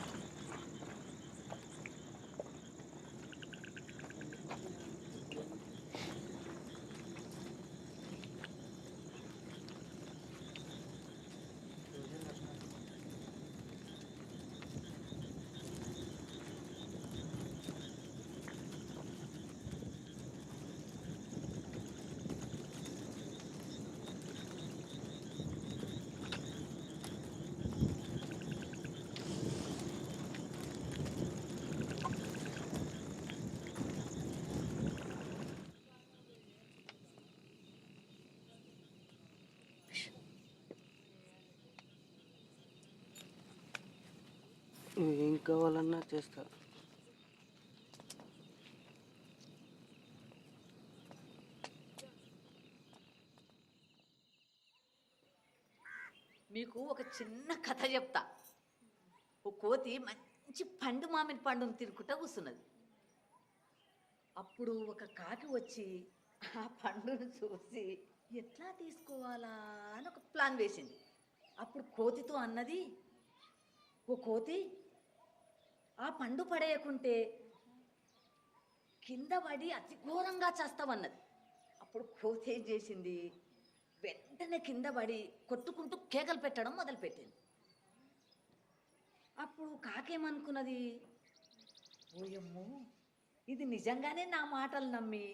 కావాలన్నా చేస్తా. మీకు ఒక చిన్న కథ చెప్తా. ఒక కోతి మంచి పండు మామిడి పండును తినుకుంటా కూర్చున్నది. అప్పుడు ఒక కాకి వచ్చి ఆ పండును చూసి ఎట్లా తీసుకోవాలా అని ఒక ప్లాన్ వేసింది. అప్పుడు కోతితో అన్నది, ఓ కోతి, ఆ పండు పడేయకుంటే కింద పడి అతి ఘోరంగా చేస్తావన్నది. అప్పుడు కోతి ఏం చేసింది, వెంటనే కింద పడి కొట్టుకుంటూ కేకలు పెట్టడం మొదలుపెట్టింది. అప్పుడు కాకేమనుకున్నది, ఓయమ్మో ఇది నిజంగానే నా మాటలు నమ్మి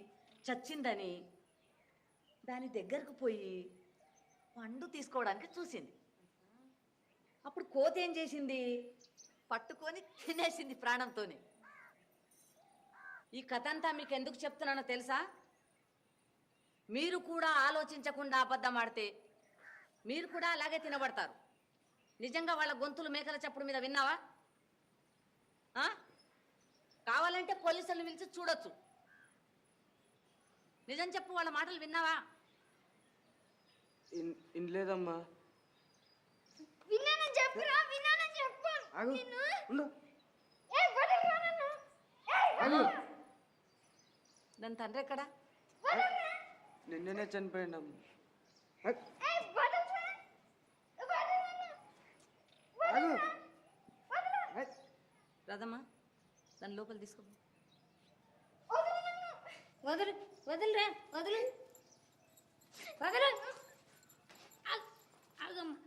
చచ్చిందని దాని దగ్గరకు పోయి పండు తీసుకోవడానికి చూసింది. అప్పుడు కోతి ఏం చేసింది, పట్టుకొని తినేసింది ప్రాణంతోనే. ఈ కథ అంతా మీకు ఎందుకు చెప్తున్నానో తెలుసా? మీరు కూడా ఆలోచించకుండా అబద్ధం ఆడితే మీరు కూడా అలాగే తినబడతారు. నిజంగా వాళ్ళ గొంతులు మేకల చప్పుడు మీద విన్నావా? కావాలంటే పోలీసులను పిలిచి చూడొచ్చు. నిజం చెప్పు, వాళ్ళ మాటలు విన్నావా? ఇన్లేదమ్మా. విన్నానని చెప్పురా, విన్నానని చెప్పు. ఆగు, ఉండు. దాని తండ్రి ఎక్కడా? నిన్ననే చనిపోయిందమ్మా. రాదమ్మా, దాని లోపల తీసుకో. వదులు వదులురా, వదులు వదులు. ఆగమ్మా.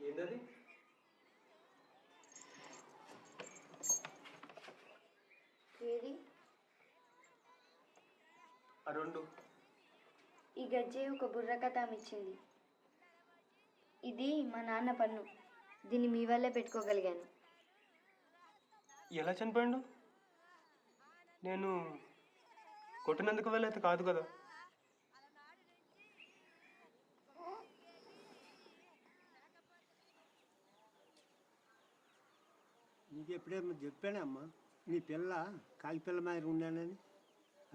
ఏంటది? ఏది? ఆ రెండు. ఈ గజ్జె ఒక బుర్ర కథ ఇచ్చింది. ఇది మా నాన్న పన్ను. దీన్ని మీ వల్లే పెట్టుకోగలిగాను. ఎలా చనిపోయాడు? నేను కొట్టినందుకు వెళ్ళైతే కాదు కదా. నీకు ఎప్పుడేమో చెప్పానమ్మా, నీ పిల్ల కాకి పిల్ల మాదిరి ఉన్నానని.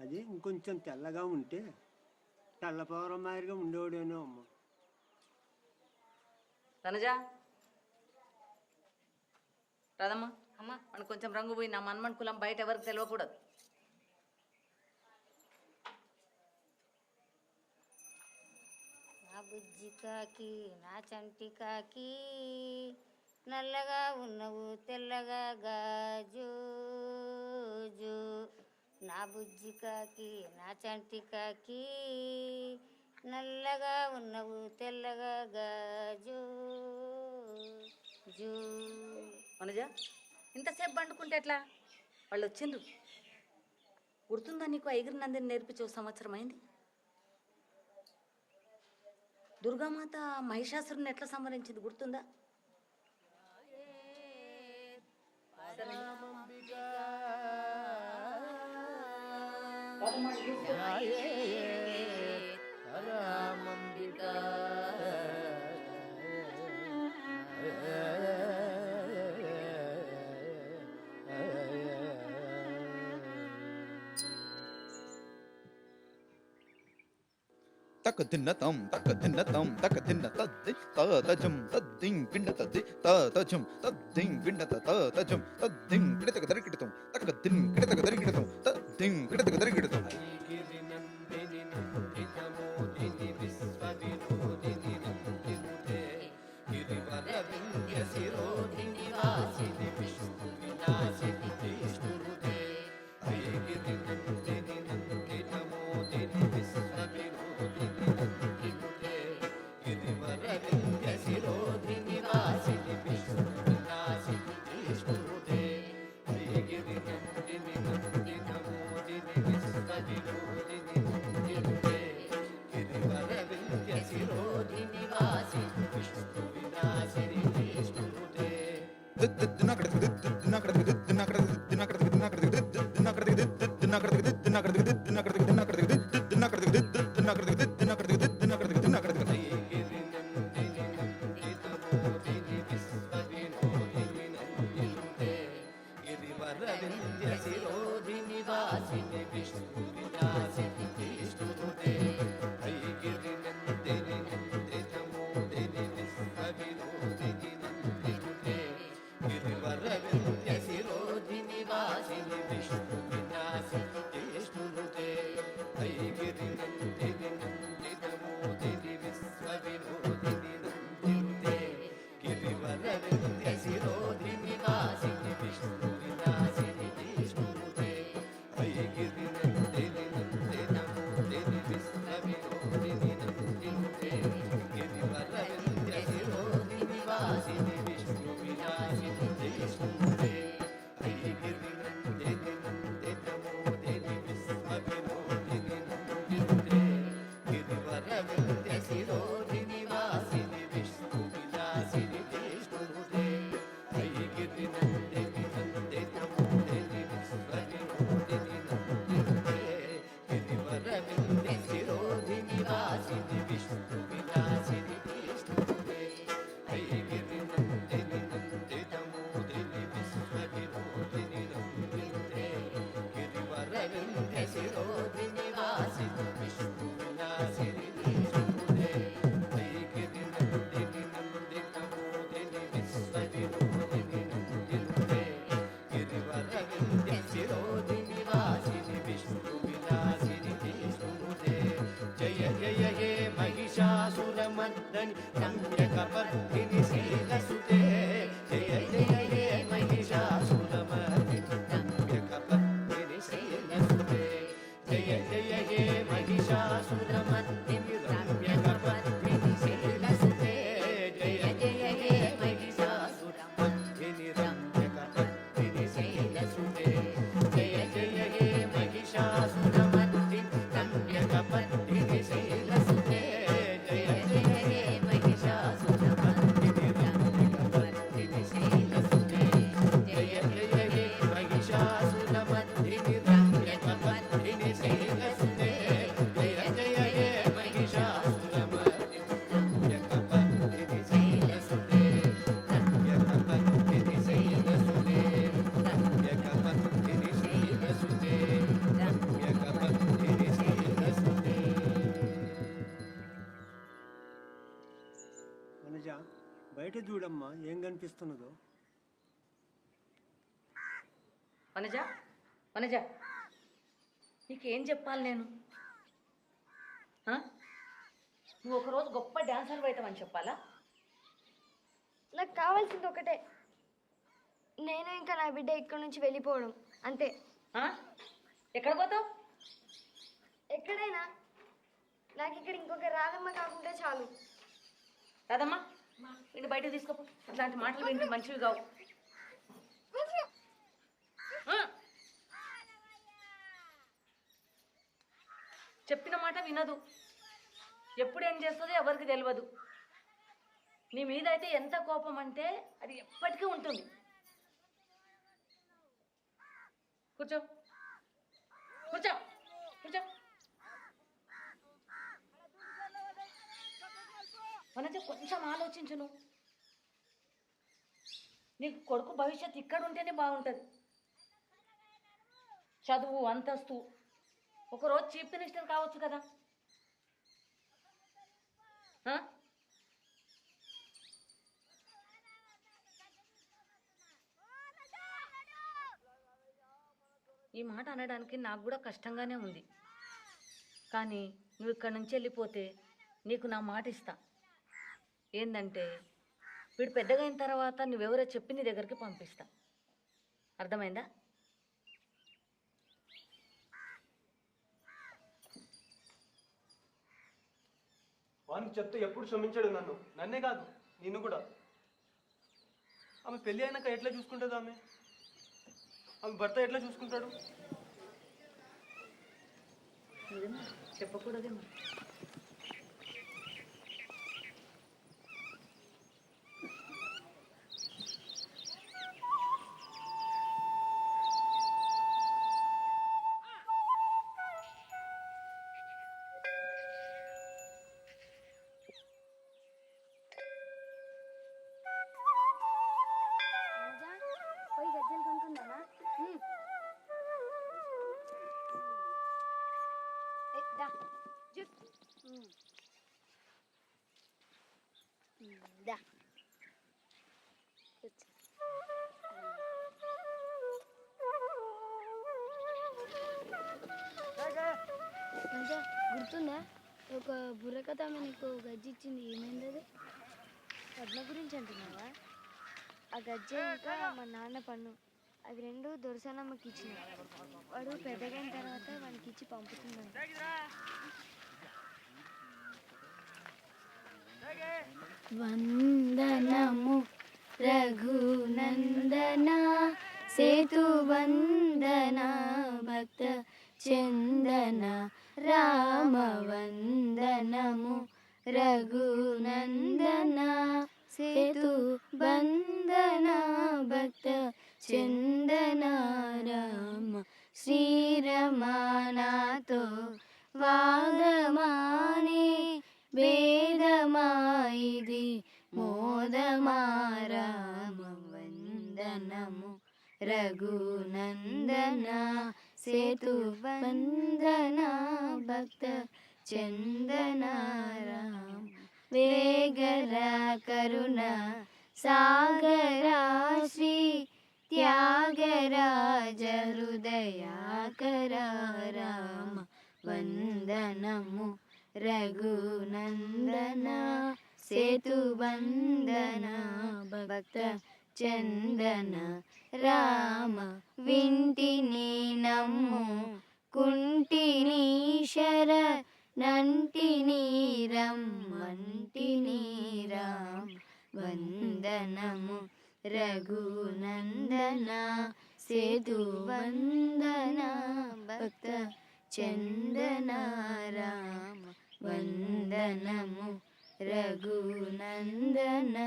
అది ఇంకొంచెం తెల్లగా ఉంటే తెల్లపవరం మాదిరిగా ఉండేవాడేనో అమ్మ. తనజా, రాదమ్మా. అమ్మా, మనకు కొంచెం రంగు పోయి నా మన్మన్ కులం బయట ఎవరికి తెలియకూడదు. నా బుజ్జి కాకి, నా చంటి కాకి, నల్లగా ఉన్నవు తెల్లగా గాజు. నా బుజ్జి కాకి, నా చంటి కాకి, నల్లగా ఉన్నవు తెల్లగా గాజు. మనజా, ఇంతసేపు పండుకుంటే ఎట్లా? వాళ్ళు వచ్చిండ్రు. గుర్తుందా నీకు? ఐగిరి నందిని నేర్పించే ఒక సంవత్సరం అయింది. దుర్గామాత మహిషాసురుని ఎట్లా సంహరించింది గుర్తుందా? తక దిన్న తం తక దిన్న తం తక దిన్న తద్ది తజం తద్దిం గిండ తద్ది తజం తద్దిం గిండ తజం తద్దిం గిడతక దరికిడతం తక దిన్ గిడతక దరికిడతం తద్దిం గిడతక దరికిడతం. గిరివరవింద శిరోధి నివాసిని గిరివర వింధ్య శిరోధి నివాసిని విష్ణు విలాసిని విష్ణుదే ఐగిరి నందిని నందిత మోదిని విశ్వ వినోదిని నందినుతే గిరివర వింధ్య శిరోధి నివాసిని విష్ణు విలాసిని విష్ణుదే ఐగిరి నందిని నందిత మోదిని విశ్వ వినోదిని నందినుతే గిరివర వింధ్య శిరోధి నివాసిని విష్ణు విలాసిని విష్ణుదే ఐగిరి నందిని నందిత మోదిని విశ్వ వినోదిని నందినుతే గిరివర వింధ్య శిరోధి నివాసిని విష్ణు విలాసిని విష్ణుదే ఐగిరి నందిని నందిత మోదిని విశ్వ వినోదిని నందినుతే గిరివర వింధ్య శిరోధి నివాసిని విష్ణు విలాసిని విష్ణుదే ఐగిరి నందిని నందిత మోదిని విశ్వ వినోదిని నందినుతే గిరివర వింధ్య శిరోధి నివాసిని విష్ణు విలాసిని విష్ణుదే ఐగిరి నందిని నందిత మోదిని విశ్వ వినోదిని నందినుతే గిరివర వింధ్య శిరోధి నివాసిని విష్ణు విలాసిని విష్ణుదే ఐగిరి నందిని నందిత మోదిని విశ్వ వినోదిని నందినుతే గిరివర వింధ్య శిరోధి నివాసిని విష్ణు విలాసిని విష్ణుదే జయ జయ హే మహిషాసురమర్దని రమ్యకపర్దిని శీలసుతే జయ జయ హే మహిషాసురమర్దిని రమ్యకపర్దిని శీలసుతే జయ జయ హే మహిషాసురమర్దిని రమ్యకపర్దిని శీలసుతే జయ జయ హే మహిషాసురమర్దిని రమ్యకపర్దిని శీలసుతే జయ జయ హే మహిషాసురమర్దిని రమ్యకపర్దిని శీలసుతే జయ జయ హే మహిషాసురమర్దిని రమ్యకపర్దిని శీలసుతే జయ జయ హే మహిషాసురమర్దిని రమ్యకపర్దిని శీలసుతే జయ జయ హే మహిషాసురమర్దిని రమ్యకపర్దిని శీలసుతే రమ్యకపర్దిని శీలసుతే రమ్యకపర్దిని శీలసుతే రమ్యకపర్దిని శీలసుతే. వనజ బయట చూడమ్మా ఏం కనిపిస్తున్నదో. వనజ వనజ నీకేం చెప్పాలి నేను ఆ? నువ్వు ఒకరోజు గొప్ప డాన్సర్ అవుతావని చెప్పాలా? నాకు కావాల్సింది ఒకటే, నేను ఇంకా నా బిడ్డ ఇక్కడి నుంచి వెళ్ళిపోవడం అంతే. ఆ? ఎక్కడ పోతావు? ఎక్కడైనా నాకు ఇక్కడ ఇంకొక రాధమ్మ కాకుండా చాలు. రాదమ్మా వీడిని బయటకు తీసుకోపో. ఇట్లాంటి మాటలు వింటే మంచివి కావు. ఆ? చెప్పిన మాట వినదు. ఎప్పుడు ఏం చేస్తుందో ఎవరికి తెలియదు. నీ మీద అయితే ఎంత కోపం అంటే అది ఎప్పటికీ ఉంటుంది. కూర్చో కూర్చో కూర్చో. వనజ కొంచెం ఆలోచించు. నువ్వు నీకు కొడుకు భవిష్యత్తు ఇక్కడ ఉంటేనే బాగుంటుంది. చదువు అంతస్తు, ఒకరోజు చీఫ్ మినిస్టర్ కావచ్చు కదా. ఆ? ఈ మాట అనడానికి నాకు కూడా కష్టంగానే ఉంది. కానీ నువ్వు ఇక్కడి నుంచి వెళ్ళిపోతే నీకు నా మాట ఇస్తా. ఏంటంటే వీడు పెద్దగా అయిన తర్వాత నువ్వెవరో చెప్పి నీ దగ్గరికి పంపిస్తా. అర్థమైందా? వానికి చెప్తే ఎప్పుడు క్షమించాడు నన్నే కాదు నిన్ను కూడా. ఆమె పెళ్ళి అయినాక ఎట్లా చూసుకుంటుంది? ఆమె భర్త ఎట్లా చూసుకుంటాడు? చెప్పకూడదేమో. పోయి గజ్జలు కొనుక్కుందామా? దా మంచిగా గుర్తుందా ఒక బుర్రకథ ఆమె నీకు గజ్జి ఇచ్చింది, ఏమైంది అది? పద్మ గురించి అంటున్నావా? ఆ గజ్జె ఇంకా మా నాన్న పన్ను అవి రెండు దొరసానమ్మకి ఇచ్చిన. వాడు పెద్దగైన తర్వాత వానికి ఇచ్చి పంపుతున్నాను. వందనము రఘునందన సేతువందన భక్త చందన రామ వందనము రఘునందన సేతు బంధన భక్త చందన రామ శ్రీరమానాతో వాదమానే వేదమాయిది మోదమా రామ వందనము రఘునందన సేతు వందన భక్త చందన రామ వేగర కరుణ సాగరా శ్రీ త్యాగరాజ హృదయాకర రామ వందనము రఘునందన సేతు వందన భక్త చందన రామ వింటిని నమ్ము కుంటిని శర నంటిని రమ్మంటిని రామ వందనము రఘునందన సేతు వందన భక్త చందన రామ వందనము రఘునందన.